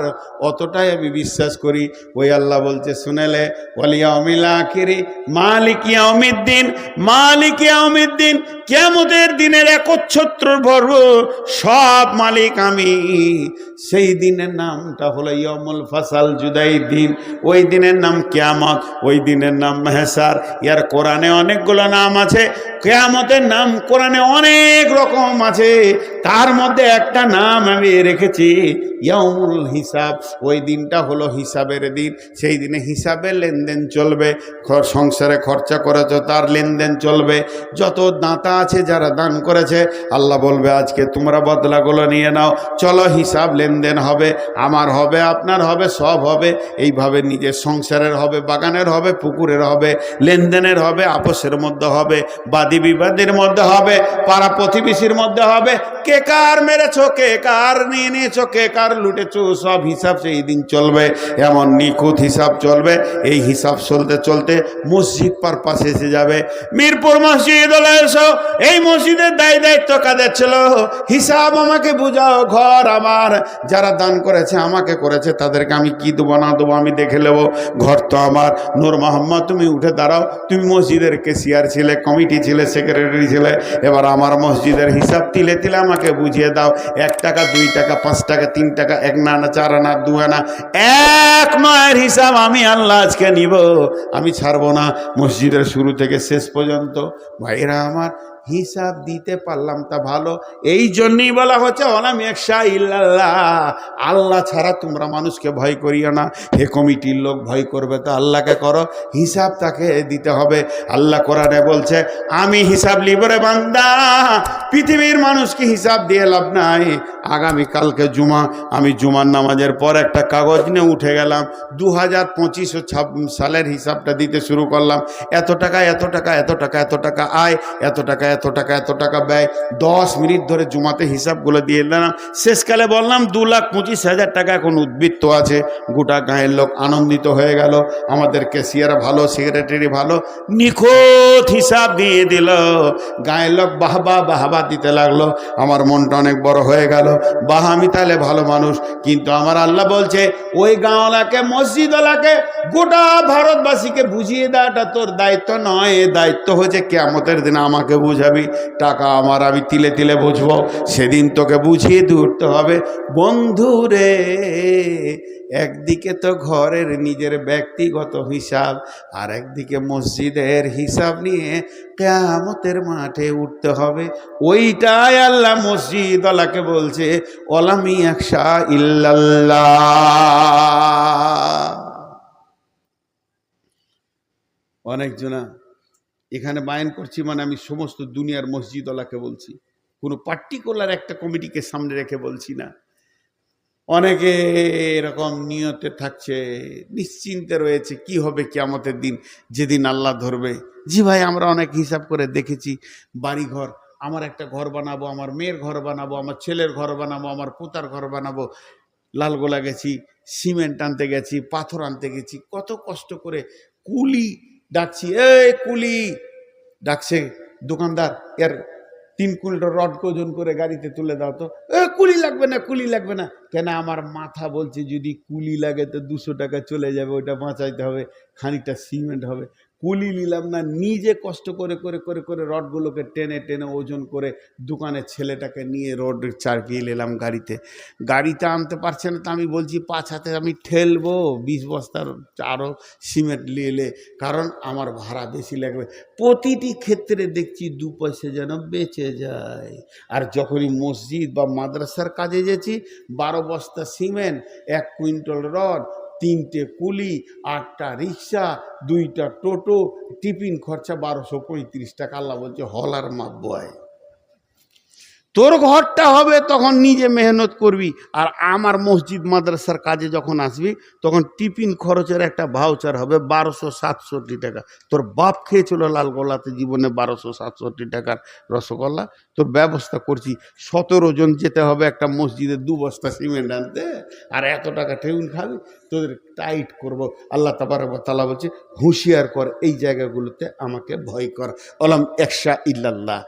অতটাই আমি বিশ্বাস করি। ওই আল্লাহ বলছে শুনেলে, ওয়াল ইয়াউমিল আখিরি মালিক ইয়াউমিদ্দিন, মালিক ইয়াউমিদ্দিন, কিয়ামতের দিনের একচ্ছত্র ভর সব মালিক আমি। সেই দিনের নামটা হলো ইয়াউমুল ফাসাল, জুদাই দিন। ওই দিনের নাম কিয়ামত, ওই দিনের নাম মেহসার। ইয়ার কোরআনে অনেকগুলো নাম আছে। কিয়ামতের নাম কোরআনে অনেক রকম আছে, তার মধ্যে একটা নাম আমি রেখেছি ইয়াউমুল হিসাব। ওই দিনটা হলো হিসাবের দিন। সেই দিনে হিসাবের লেনদেন চলবে। সংসারে খরচা করেছ তার লেনদেন চলবে। যত দাতা আছে যারা দান করেছে, আল্লাহ বলবে আজকে তোমরা বদলাগুলো নিয়ে নাও, চলো হিসাব লেনদেন হবে, আমার হবে, আপনার হবে, সব হবে। এইভাবে নিজের সংসারের হবে, বাগানের হবে, পুকুরের হবে, লেনদেনের হবে, আপোষের মধ্যে হবে, বাদী বিবাদের মধ্যে হবে, পাড়া প্রতিবেশীর মধ্যে হবে। কে কার মেরেছো, কে কার নিয়ে নিয়েছো, কে কার লুটেছো, সব হিসাব সেই দিন চলবে। এমন নিখুঁত হিসাব চলবে। এই হিসাব চলতে চলতে মসজিদ পারপাস এসে যাবে। মিরপুর মসজিদ হলো এসো, এই মসজিদের দায়িত্ব কাদের ছিল? হিসাব আমাকে বুঝাও। ঘর আমার, যারা দান করেছে আমাকে করেছে, তাদেরকে আমি কি দেবো না দেবো আমি দেখে নেবো। ঘর তো আমার। নূর মোহাম্মদ তুমি উঠে দাঁড়াও, তুমি মসজিদের ক্যাশিয়ার ছিলে, কমিটি ছিলে, সেক্রেটারি ছিলে। এবার আমার মসজিদের হিসাব তিলে তিলে আমাকে বুঝিয়ে দাও। 1 টাকা, 2 টাকা, 5 টাকা, 3 টাকা, 1 আনা, 4 আনা, 2 আনা, 1 নয়ের হিসাব আমি আল্লাহ আজকে নিব। আমি ছাড়বো না মসজিদের শুরু থেকে শেষ পর্যন্ত। ভাইরা আমার, হিসাব দিতে পারলাম তা ভালো। এই জন্যই বলা হচ্ছে ওয়ালাম ইয়াখশা ইল্লাল্লাহ, আল্লাহ ছাড়া তোমরা মানুষকে ভয় করিও না। হে কমিটির লোক, ভয় করবে তো আল্লাহকে করো, হিসাব তাকে দিতে হবে। আল্লাহ কোরআনে বলছে আমি হিসাব লিব রে বান্দা। পৃথিবীর মানুষকে হিসাব দিয়ে লাভ নাই, আগামীকালকে জুমা, আমি জুমার নামাজের পর একটা কাগজ নিয়ে উঠে গেলাম, 2025 সালের হিসাবটা দিতে শুরু করলাম। এত টাকা এত টাকা এত টাকা এত টাকা আয়, এত টাকা এত টাকা এত টাকা ব্যয়। 10 মিনিট ধরে জুমাতে হিসাবগুলো দিয়ে দিলাম। শেষকালে বললাম 2,25,000 টাকা এখন উদ্বৃত্ত আছে। গোটা গাঁয়ের লোক আনন্দিত হয়ে গেল। আমাদের ক্যাশিয়ার ভালো, সেক্রেটারি ভালো, নিখুঁত হিসাব দিয়ে দিল। গাঁয়ের লোক বাহবা বাহবা দিতে লাগলো। আমার মনটা অনেক বড় হয়ে গেল। বাহ, আমি তাহলে ভালো মানুষ। কিন্তু আমার আল্লাহ বলছে, ওই গাঁওয়ালাকে, মসজিদওয়ালাকে, গোটা ভারতবাসীকে বুঝিয়ে দেওয়াটা তোর দায়িত্ব নয়। এ দায়িত্ব হচ্ছে কিয়ামতের দিন আমাকে বুঝাবি। টাকা আমার, আমি তিলে তিলে বুঝবো। সেদিন তোকে বুঝিয়ে দিয়ে উঠতে হবে। বন্ধুরে, একদিকে তো ঘরের নিজের ব্যক্তিগত হিসাব, আর একদিকে মসজিদের হিসাব নিয়ে কিয়ামতের মাঠে উঠতে হবে। ওইটাই আল্লাহ মসজিদওয়ালাকে বলছে, ওয়ালামি ইয়াখশা ইল্লাল্লাহ। অনেকজনা এখানে বায়ান করছি, মানে আমি সমস্ত দুনিয়ার মসজিদওয়ালাকে বলছি, কোনো পার্টিকুলার একটা কমিটিকে সামনে রেখে বলছি না। অনেকে এরকম নিয়তে থাকছে, নিশ্চিন্তে রয়েছে কি হবে কিয়ামতের দিন, যেদিন আল্লাহ ধরবে। জি ভাই, আমরা অনেক হিসাব করে দেখেছি। বাড়িঘর, আমার একটা ঘর বানাবো, আমার মেয়ের ঘর বানাবো, আমার ছেলের ঘর বানাবো, আমার পোতার ঘর বানাবো। লালগোলা গেছি, সিমেন্ট আনতে গেছি, পাথর আনতে গেছি, কত কষ্ট করে কুলি ডাকছি, এই কুলি ডাকছে দোকানদার, এর 3 কুইন্টাল রডকে ওজন করে গাড়িতে তুলে দাও তো। কুলি লাগবে না, কুলি লাগবে না। কেন? আমার মাথা বলছে যদি কুলি লাগে তো 200 টাকা চলে যাবে, ওইটা বাঁচাইতে হবে, খানিকটা সিমেন্ট হবে। কুলি নিলাম না, নিজে কষ্ট করে করে করে করে রডগুলোকে টেনে টেনে ওজন করে দোকানের ছেলেটাকে নিয়ে রড চারকিয়ে নিলাম গাড়িতে। গাড়িতে আনতে পারছে না, তো আমি বলছি 5 হাতে আমি ঠেলবো 20 বস্তার আরও সিমেন্ট নিয়ে, কারণ আমার ভাড়া বেশি লাগবে। প্রতিটি ক্ষেত্রে দেখছি 2 পয়সা যেন বেঁচে যায়। আর যখনই মসজিদ বা মাদ্রাসার কাজে গেছি, 12 বস্তা সিমেন্ট, 1 কুইন্টাল রড, 3টে কুলি, 8টা রিক্সা, 2টা টোটো, টিফিন খরচা 1235 টাকা। আল্লাহ বলছে হলার মাপ বয়। তোর ঘরটা হবে তখন নিজে মেহনত করবি, আর আমার মসজিদ মাদ্রাসার কাজে যখন আসবি তখন টিফিন খরচের একটা ভাউচার হবে 1267 টাকা। তোর বাপ খেয়েছিল লালগোলাতে জীবনে 1267 টাকার রসগোল্লা। তোর ব্যবস্থা করছি, 17 জন যেতে হবে একটা মসজিদে 2 বস্তা সিমেন্ট আনতে, আর এত টাকা টিফিন খাবি। তোদের টাইট করব। আল্লাহ তাবারক ওয়া তাআলা বলছে, হুঁশিয়ার কর, এই জায়গাগুলোতে আমাকে ভয় কর। ওয়ালাম ইয়াখশা ইল্লাল্লাহ।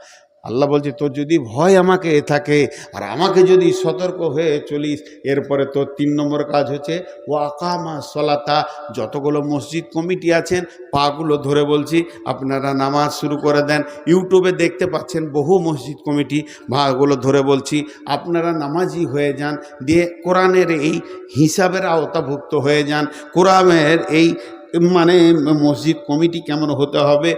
আল্লাহ বলছে, তোর যদি ভয় আমাকে থাকে আর আমাকে যদি সতর্ক হয়ে চলিস, এরপরে তোর 3 নম্বর কাজ হচ্ছে ওয়াকামা সলাতা। যতগুলো মসজিদ কমিটি আছেন, পাগুলো ধরে বলছি, আপনারা নামাজ শুরু করে দেন। ইউটিউবে দেখতে পাচ্ছেন বহু মসজিদ কমিটি, ভাগুলো ধরে বলছি, আপনারা নামাজি হয়ে যান, দিয়ে কোরআনের এই হিসাবের আওতাভুক্ত হয়ে যান। কোরআনের এই মানে মসজিদ কমিটি কেমন হতে হবে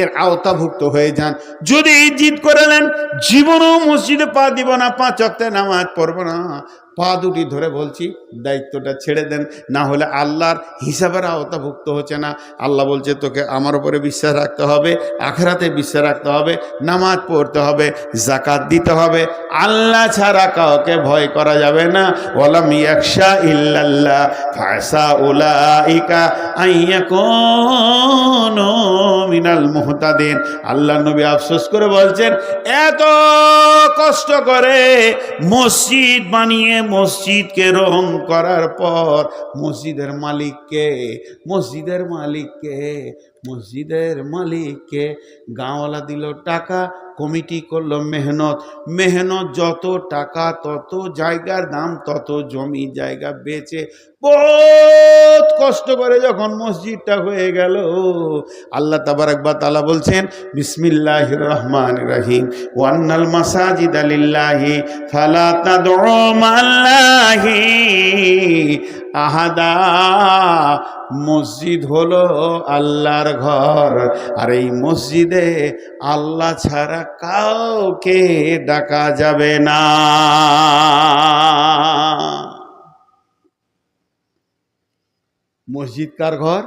এর আওতাভুক্ত হয়ে যান। যদি জিদ করে নেন জীবনও মসজিদে পা দিব না, 5 ওয়াক্ত নামাজ পড়ব না, পা দুটি ধরে বলছি দায়িত্বটা ছেড়ে দেন, না হলে আল্লাহর হিসাবের আওতাভুক্ত হচ্ছে না। আল্লাহ বলছে তোকে আমার উপরে বিশ্বাস রাখতে হবে, আখিরাতে বিশ্বাস রাখতে হবে, নামাজ পড়তে হবে, যাকাত দিতে হবে। আল্লাহ ছাড়া কাউকে ভয় করা যাবে না। ওয়ালাম ইয়াখশা ইল্লাল্লাহ ফাসা উলাইকা আইয়াকুনু মিনাল মুহতাদিন। আল্লাহ নবী আফসোস করে বলছেন, এত কষ্ট করে মসজিদ বানিয়ে মসজিদকে রং করার পর মসজিদের মালিককে, মসজিদের মালিককে, মসজিদের মালিককে গাঁওয়ালা দিল টাকা, কমিটি করলো মেহনত, মেহনত যত টাকা তত জায়গার দাম, তত জমি জায়গা বেচে বহুত কষ্ট করে যখন মসজিদটা হয়ে গেল, আল্লাহ তাবারক ওয়া তাআলা বলছেন বিসমিল্লাহির রহমানির রহিম, ওয়ান্নাল মাসাজিদা লিল্লাহি ফালা তাদউ মাআল্লাহি আহাদা। মসজিদ হলো আল্লাহর ঘর, আর এই মসজিদে আল্লাহ ছাড়া কাউকে ডাকা যাবে না। মসজিদ কার ঘর?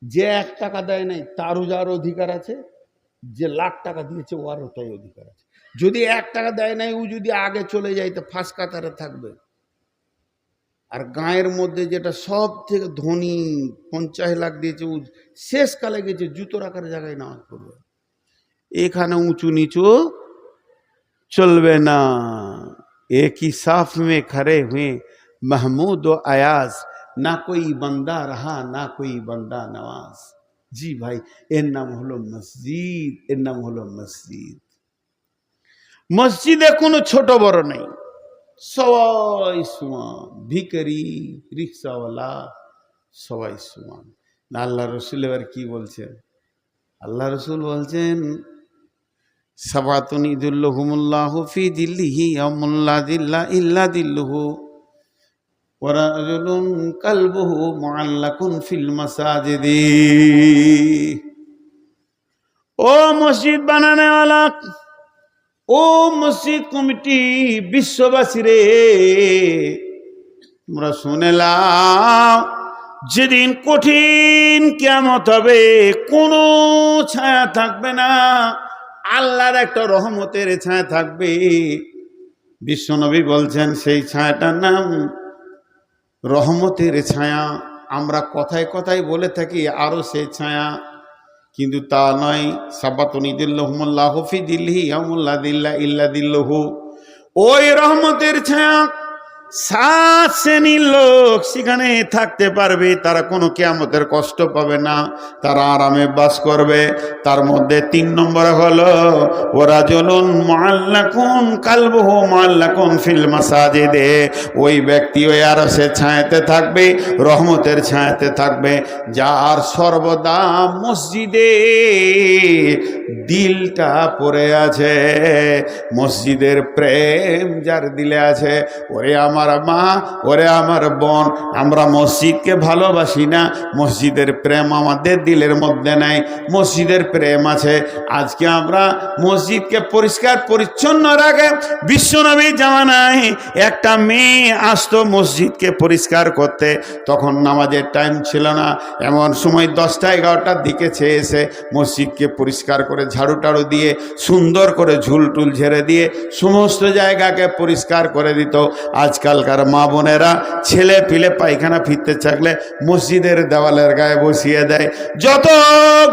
যে 1 টাকা দেয় নাই তারও যার অধিকার আছে, যে লাখ টাকা দিয়েছে ওর ওটাই অধিকার আছে। যদি 1 টাকা দেয় নাই, ও যদি আগে চলে যায় তো ফার্স্ট কাতারে থাকবে। আর গাঁয়ের মধ্যে যেটা সব থেকে ধনী, 50 লাখ দিয়েছে, ও শেষকালে গেছে জুতো রাখার জায়গায় নামাজ পড়বে। এখানে উঁচু নিচু চলবে না। একই সাফ মে খড়ে হুয়ে महमूद व अयाज, ना कोई बंदा रहा ना कोई बंदा नवाज। জি ভাই, এর নাম হলো মসজিদ, এর নাম হলো মসজিদ। মসজিদে কোনো ছোট বড় নেই, সবাই সমান, ভিখারি রিক্সাওয়ালা সবাই সমান। আল্লাহ রসুল এবার কি বলছেন? আল্লাহ রসুল বলছেন সাবাতুন ইদুল্লাহুমুল্লাহু ফি দিল্লিহি ইয়াউমুল্লা দিল্লা ইল্লা দিল্লুহু ওয়া রাজুলুন কালবুহু মুআল্লাকুন ফিল মাসাজিদি। ও মসজিদ বানানেওয়ালা, ও মসজিদ কমিটি, বিশ্ববাসী রে, তোমরা শুনে লাও, যেদিন কঠিন কিয়ামত হবে, কোনো ছায়া থাকবে না, আল্লাহর একটা রহমতের ছায়া থাকবে। বিশ্বনবী বলছেন সেই ছায়াটার নাম রহমতের ছায়া। আমরা কথায় কথায় বলে থাকি আরো সেই ছায়া, কিন্তু তা নয়। সাবাতুনিদুল্লাহুমুল্লাহু ফি দিল্লিহি ইয়াউমুল্লা দিল্লা ইল্লা দিল্লুহু, ওই রহমতের ছায়া 7 শ্রেণীর লোক সেখানে থাকতে পারবে। তারা কোনো কিয়ামতের কষ্ট পাবে না, তারা আরামে বাস করবে। তার মধ্যে 3 নম্বর হলো ওয়ারাজুলুন মুআল্লাকুন কালবুহু মুআল্লাকুন ফিল মাসাজিদে, ওই ব্যক্তি ওই আরশের ছায়াতে থাকবে, রহমতের ছায়াতে থাকবে, যার সর্বদা মসজিদে দিলটা পড়ে আছে, মসজিদের প্রেম যার দিলে আছে। ওরে আমার মা, ওরে আমার বোন, আমরা মসজিদকে ভালোবাসি না, মসজিদের প্রেম আমাদের দিলের মধ্যে নাই। মসজিদের প্রেম আছে। আজকে আমরা মসজিদকে পরিষ্কার পরিচ্ছন্ন রাখে। বিশ্বনবীর জামানায় একটা মেয়ে আসতো মসজিদকে পরিষ্কার করতে, তখন নামাজের টাইম ছিল না, এমন সময় 10টা 11টার দিকে এসে মসজিদকে পরিষ্কার করে ঝাড়ু টাড়ু দিয়ে সুন্দর করে ঝুল টুল ঝেড়ে দিয়ে সমস্ত জায়গাকে পরিষ্কার করে দিত। আজকালকার মা বোনেরা ছেলে পিলে পায়খানা ফিরতে চাকলে মসজিদের দেওয়ালের গায়ে বসিয়ে দেয়, যত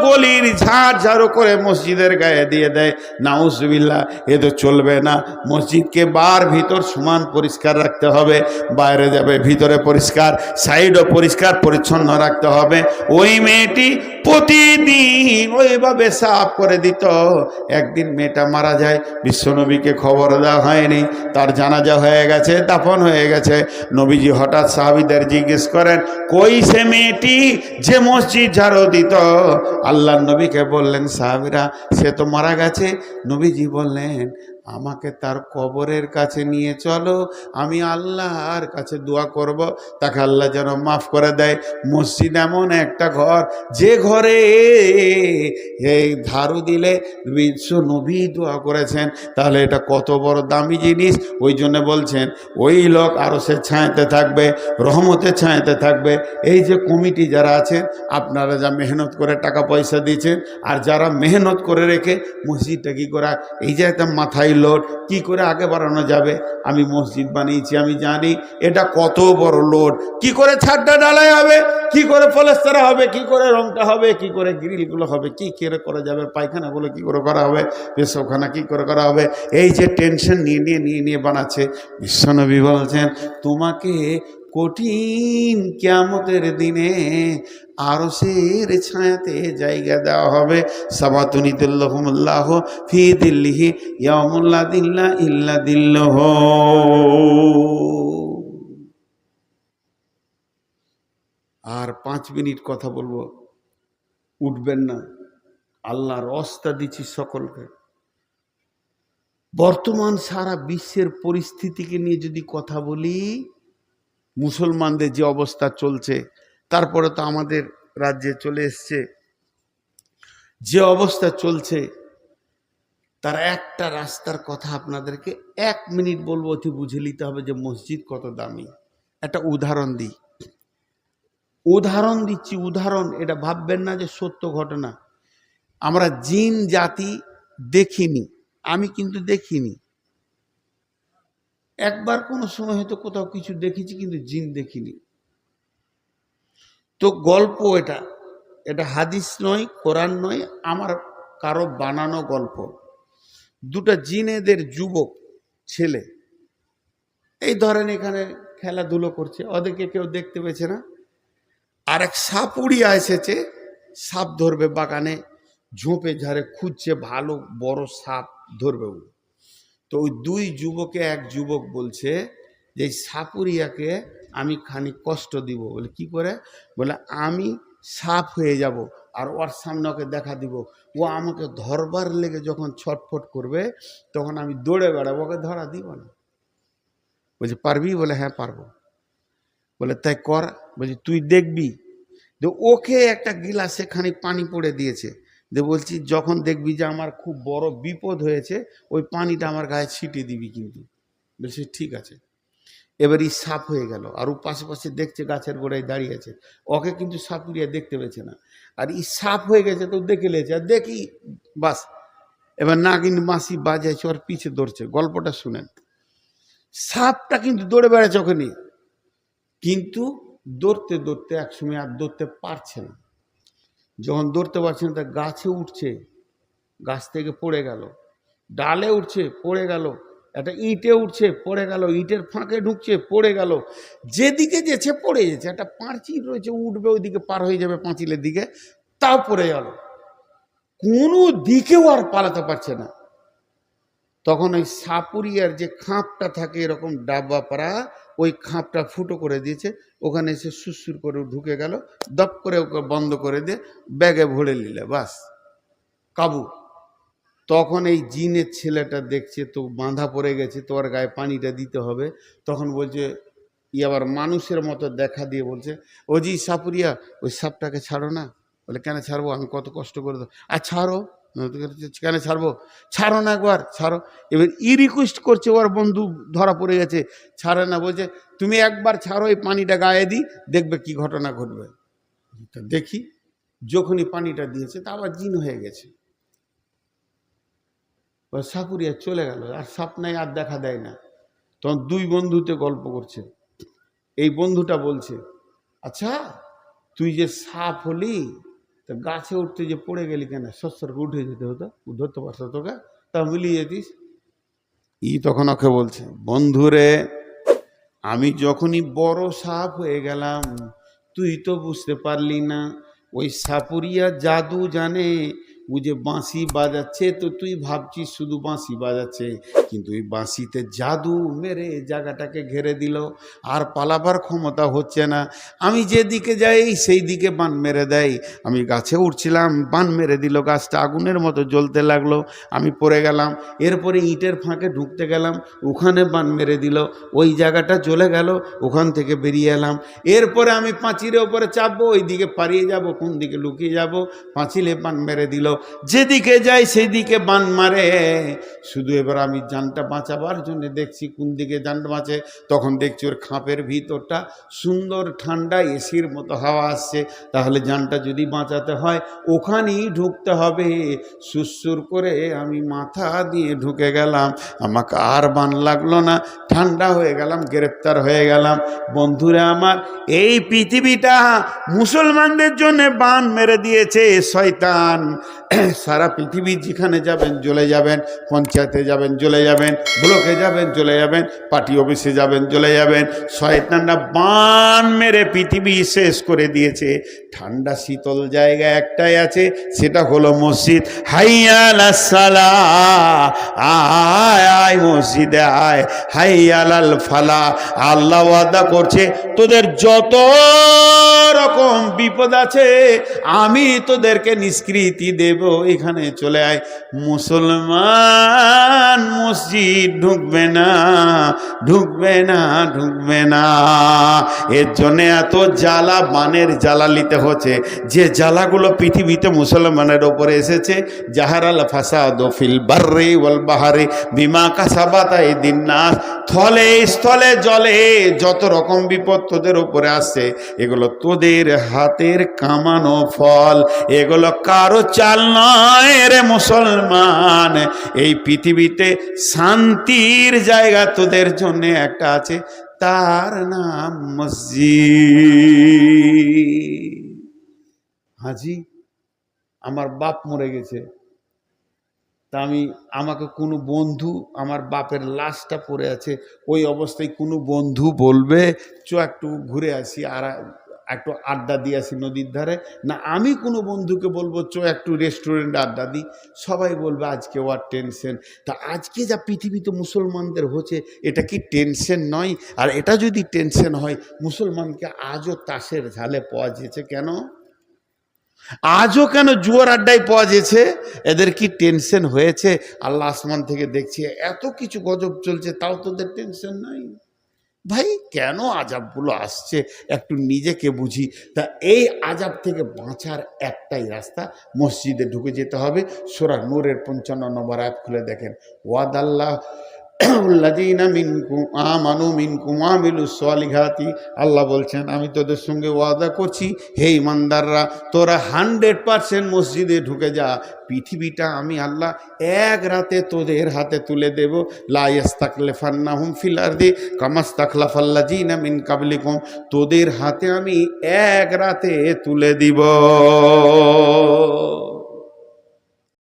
গলির ঝাড় ঝাড়ু করে মসজিদের গায়ে দিয়ে দেয়। নাউজুবিল্লাহ, এ তো চলবে না। মসজিদকে বার ভিতর সমান পরিষ্কার রাখতে হবে, বাইরে যাবে ভিতরে পরিষ্কার, সাইডও পরিষ্কার পরিচ্ছন্ন রাখতে হবে। ওই মেয়েটি প্রতিদিন ওইভাবে সাফ করে দিত। একদিন মেয়েটা মারা যায়, বিশ্বনবীকে খবর দেওয়া হয়নি, তার জানাজা হয়ে গেছে, দাফন হয়ে গেছে। নবীজি হঠাৎ সাহাবীদের জিজ্ঞেস করেন, কই সে মেয়েটি যে মসজিদ ঝাড়ু দিত? আল্লাহর নবীকে বললেন সাহাবীরা, সে তো মারা গেছে। নবীজি বললেন, আমাকে তার কবরের কাছে নিয়ে চলো, আমি আল্লাহর কাছে দোয়া করব, তাকে আল্লাহ যেন মাফ করে দেয়। মসজিদ এমন একটা ঘর, যে ঘরে এই ঝাড়ু দিলে বিশ্ব নবী দোয়া করেছেন, তাহলে এটা কত বড় দামি জিনিস। ওই জন্য বলছেন ওই লোক আরো সে ছায়াতে থাকবে, রহমতের ছায়াতে থাকবে। এই যে কমিটি যারা আছেন, আপনারা যা মেহনত করে টাকা পয়সা দিয়েছেন, আর যারা মেহনত করে রেখে মসজিদটা কি করে, এই যে একটা মাথায় লোড, কি করে আগে বাড়ানো যাবে। আমি মসজিদ বানিয়েছি, আমি জানি এটা কত বড় লোড, কি করে ছাদটা ঢালাই হবে, কি করে প্লাস্টার হবে, কি করে রংটা হবে, কি করে গ্রিলগুলো হবে, কি করে করা যাবে, পায়খানাগুলো কি করে করা হবে, পেশাবখানা কি করে করা হবে। এই যে টেনশন নিয়ে বানাচ্ছে। বিশ্বনবী বলছেন, তোমাকে কঠিন কিয়ামতের দিনে আরশের ছায়াতে জায়গা দেওয়া হবে। সাবাতুনিদুল্লাহুমুল্লাহু ফি দিল্লিহি ইয়াউমুল্লা দিল্লা ইল্লা দিল্লুহু। আর 5 মিনিট কথা বলবো, উঠবেন না, আল্লাহর ওয়াস্তা দিচ্ছি সকলকে। বর্তমান সারা বিশ্বের পরিস্থিতিকে নিয়ে যদি কথা বলি, মুসলমানদের যে অবস্থা চলছে, তারপরে তো আমাদের রাজ্যে চলে এসছে, যে অবস্থা চলছে, তার একটা রাস্তার কথা আপনাদেরকে 1 মিনিট বলবো, অতি বুঝে নিতে হবে যে মসজিদ কত দামি। একটা উদাহরণ দিচ্ছি, উদাহরণ। এটা ভাববেন না যে সত্য ঘটনা। আমরা জিন জাতি দেখিনি, আমি কিন্তু দেখিনি। একবার কোনো সময় হয়তো কোথাও কিছু দেখেছি, কিন্তু জিন দেখিনি। তো গল্প এটা, এটা হাদিস নয়, কোরআন নয়, আমার কারো বানানো গল্প। দুটা জিনেদের যুবক ছেলে এই ধরেন এখানে খেলাধুলো করছে, ওদেরকে কেউ দেখতে পেয়েছে না। আর এক সাপুড়িয়া এসেছে, সাপ ধরবে বাগানে, ঝোপে ঝাড়ে খুঁজছে, ভালো বড় সাপ ধরবে ও। তো ওই দুই যুবকে এক যুবক বলছে যে এই সাপুরিয়াকে আমি খানিক কষ্ট দিব। বলে কি করে? বলে আমি সাপ হয়ে যাব আর ওর সামনে ওকে দেখা দিব, ও আমাকে ধরবার লেগে যখন ছটফট করবে তখন আমি দৌড়ে বেড়াবো, ওকে ধরা দিব না। বলছে পারবি? বলে হ্যাঁ পারবো। বলে তাই কর। বলছে তুই দেখবি। যে ওকে একটা গিলাসে খানিক পানি পড়ে দিয়েছে, যে বলছি যখন দেখবি যে আমার খুব বড় বিপদ হয়েছে ওই পানিটা আমার গায়ে ছিটিয়ে দিবি কিন্তু। বলছে ঠিক আছে। এবার এই সাপ হয়ে গেল, আর ও পাশে পাশে দেখছে, গাছের গোড়ায় দাঁড়িয়ে আছে, ওকে কিন্তু সাপুরিয়া দেখতে পেয়েছে না। আর এই সাপ হয়ে গেছে তো দেখে লেছে, আর দেখি বাস। এবার নাগিন মাসি বাজাইছে, ওর পিছে দৌড়ছে। গল্পটা শুনেন। সাপটা কিন্তু দৌড়ে বেড়াচ্ছে ওখানে, কিন্তু দৌড়তে দৌড়তে একসময় আর দৌড়তে পারছে না। যখন দৌড়তে পারছে না, তা গাছে উঠছে, গাছ থেকে পড়ে গেল, ডালে উঠছে পড়ে গেল, একটা ইঁটে উঠছে পড়ে গেল, ইঁটের ফাঁকে ঢুকছে পড়ে গেল, যেদিকে যেছে পড়ে যেছে। একটা পাঁচিল রয়েছে, উঠবে ওইদিকে, পার হয়ে যাবে পাঁচিলের দিকে, তাও পড়ে গেল, কোনো দিকেও আর পালাতে পারছে না। তখন ওই সাপুরিয়ার যে খাপটা থাকে এরকম ডাব্বা পাড়া, ওই খাপটা ফুটো করে দিয়েছে, ওখানে এসে সুসুর করে ঢুকে গেল, দপ করে ওকে বন্ধ করে দিয়ে ব্যাগে ভরে নিলে, বাস কাবু। তখন এই জিনের ছেলেটা দেখছে তো বাঁধা পড়ে গেছে, তো ওর গায়ে পানিটা দিতে হবে। তখন বলছে, ই আবার মানুষের মতো দেখা দিয়ে বলছে, ও জি সাপুরিয়া, ওই সাপটাকে ছাড়ো না। বলে কেন ছাড়বো, আমি কত কষ্ট করে দেবো। আর ছাড়ো। কেন ছাড়বো? ছাড়ো না, একবার ছাড়ো। এবার ই রিকোয়েস্ট করছে, ওর বন্ধু ধরা পড়ে গেছে, ছাড়ে না। বলছে তুমি একবার ছাড়ো, এই পানিটা গায়ে দিই, দেখবে কি ঘটনা ঘটবে। দেখি। যখনই পানিটা দিয়েছে তা আবার জিন হয়ে গেছে। সাপুরিয়া চলে গেল, আর সাপ নাই, আর দেখা দেয় না। তখন দুই বন্ধুতে গল্প করছে। এই বন্ধুটা বলছে, আচ্ছা তুই যে সাপ হলি, তো গাছে উঠতে যে পড়ে গেলি কেন? সস্যর উঠে যেতে হতো, ধরতে পারতো তোকে, তা মিলিয়ে যেতিস। ই তখন ওকে বলছে, বন্ধুরে আমি যখনই বড় সাপ হয়ে গেলাম তুই তো বুঝতে পারলি না। ওই সাপুরিয়া জাদু জানে, ও যে বাঁশি বাজাচ্ছে তো তুই ভাবছিস শুধু বাঁশি বাজাচ্ছে, কিন্তু ওই বাঁশিতে জাদু মেরে জায়গাটাকে ঘেরে দিল, আর পালাবার ক্ষমতা হচ্ছে না। আমি যেদিকে যাই সেই দিকে বান মেরে দেয়। আমি গাছে উঠছিলাম, বান মেরে দিল, গাছটা আগুনের মতো জ্বলতে লাগলো, আমি পড়ে গেলাম। এরপরে ইটের ফাঁকে ঢুকতে গেলাম, ওখানে বান মেরে দিল, ওই জায়গাটা জ্বলে গেল, ওখান থেকে বেরিয়ে এলাম। এরপরে আমি পাঁচিলের ওপরে চাপবো, ওই দিকে পালিয়ে যাব, কোন দিকে লুকিয়ে যাব, পাঁচিলে বান মেরে দিল। যেদিকে যাই সেই দিকে বান মারে। শুধু এবার আমি জানটা বাঁচাবার জন্য দেখছি কোন দিকে জানটা বাঁচে। তখন দেখছি ওর খাপের ভিতরটা সুন্দর ঠান্ডা, এসির মতো হাওয়া আসছে। তাহলে জানটা যদি বাঁচাতে হয় ওখানেই ঢুকতে হবে। সুরসুর করে আমি মাথা দিয়ে ঢুকে গেলাম, আমাকে আর বান লাগলো না, ঠান্ডা হয়ে গেলাম, গ্রেপ্তার হয়ে গেলাম। বন্ধুরা আমার, এই পৃথিবীটা মুসলমানদের জন্য বান মেরে দিয়েছে শয়তান। সারা পৃথিবী যেখানে যাবেন চলে যাবেন, পঞ্চায়েতে যাবেন চলে যাবেন, ব্লকে যাবেন চলে যাবেন, পার্টি অফিসে যাবেন চলে যাবেন, শয়তানরা বান মেরে পৃথিবী শেষ করে দিয়েছে। ঠান্ডা শীতল জায়গা একটাই আছে, সেটা হলো মসজিদ। হাইয়া আলাস সালাহ, আয় আয় মসজিদে আয়, হাইয়া আলাল ফালাহ। আল্লাহ ওয়াদা করছে, তোদের যত রকম বিপদ আছে আমি তোদেরকে নিষ্কৃতি দেব, এখানে চলে আয়। মুসলমান মসজিদ ঢুকবে না, ঢুকবে না, ঢুকবে না। এর জন্য এত জ্বালা, বানের জ্বালা নিতে হচ্ছে। যে জ্বালাগুলো পৃথিবীতে মুসলমানের ওপরে এসেছে, জাহারাল ফাসাদু ফিল বাররি ওয়াল বাহরি বিমা কাসাবাত আইদিন নাস। থলে স্থলে জলে যত রকম বিপদ তোদের উপরে আসছে, এগুলো তোদের হাতের কামানো ফল, এগুলো কারো চাল নয় রে মুসলমান, এই পৃথিবীতে শান্তির জায়গা তোদের জন্য একটা আছে, তার নাম মসজিদ। হাজি, আমার বাপ মরে গেছে, তা আমাকে কোনো বন্ধু, আমার বাপের লাশটা পড়ে আছে ওই অবস্থায়, কোনো বন্ধু বলবে চ একটু ঘুরে আসি আর একটু আড্ডা দিয়ে আসি নদীর ধারে, না আমি কোনো বন্ধুকে বলবো চ একটু রেস্টুরেন্টে আড্ডা দিই, সবাই বলবে আজকে ওর টেনশন। তা আজকে যা পৃথিবীতে মুসলমানদের হচ্ছে, এটা কি টেনশন নয়? আর এটা যদি টেনশন হয়, মুসলমানকে আজও তাসের ঝালে পাওয়া যেছে কেন? আজও কেন জুয়ার আড্ডায় পাওয়া যেছে? এদের কি টেনশন হয়েছে? আল্লাহ আসমান থেকে দেখছে এত কিছু গজব চলছে, তাও তোদের টেনশন নাই? ভাই কেন আজাবগুলো আসছে একটু নিজেকে বুঝি। তা এই আজাব থেকে বাঁচার একটাই রাস্তা, মসজিদে ঢুকে যেতে হবে। সূরা নূরের 55 নম্বর আয়াত খুলে দেখেন, ওয়াদাল্লাহ আল্লাহ বলছেন আমি তোদের সঙ্গে ওয়াদা করছি, হে ইমানদাররা, তোরা 100% মসজিদে ঢুকে যা। পৃথিবীটা আমি আল্লাহ এক রাতে তোদের হাতে তুলে দেব। লা ইস্তাকলিফান্নাহুম ফিল আরদি কামাস্তাকলাফাল্লাযিনা মিন কাবলিকুম, তোদের হাতে আমি এক রাতে তুলে দিব।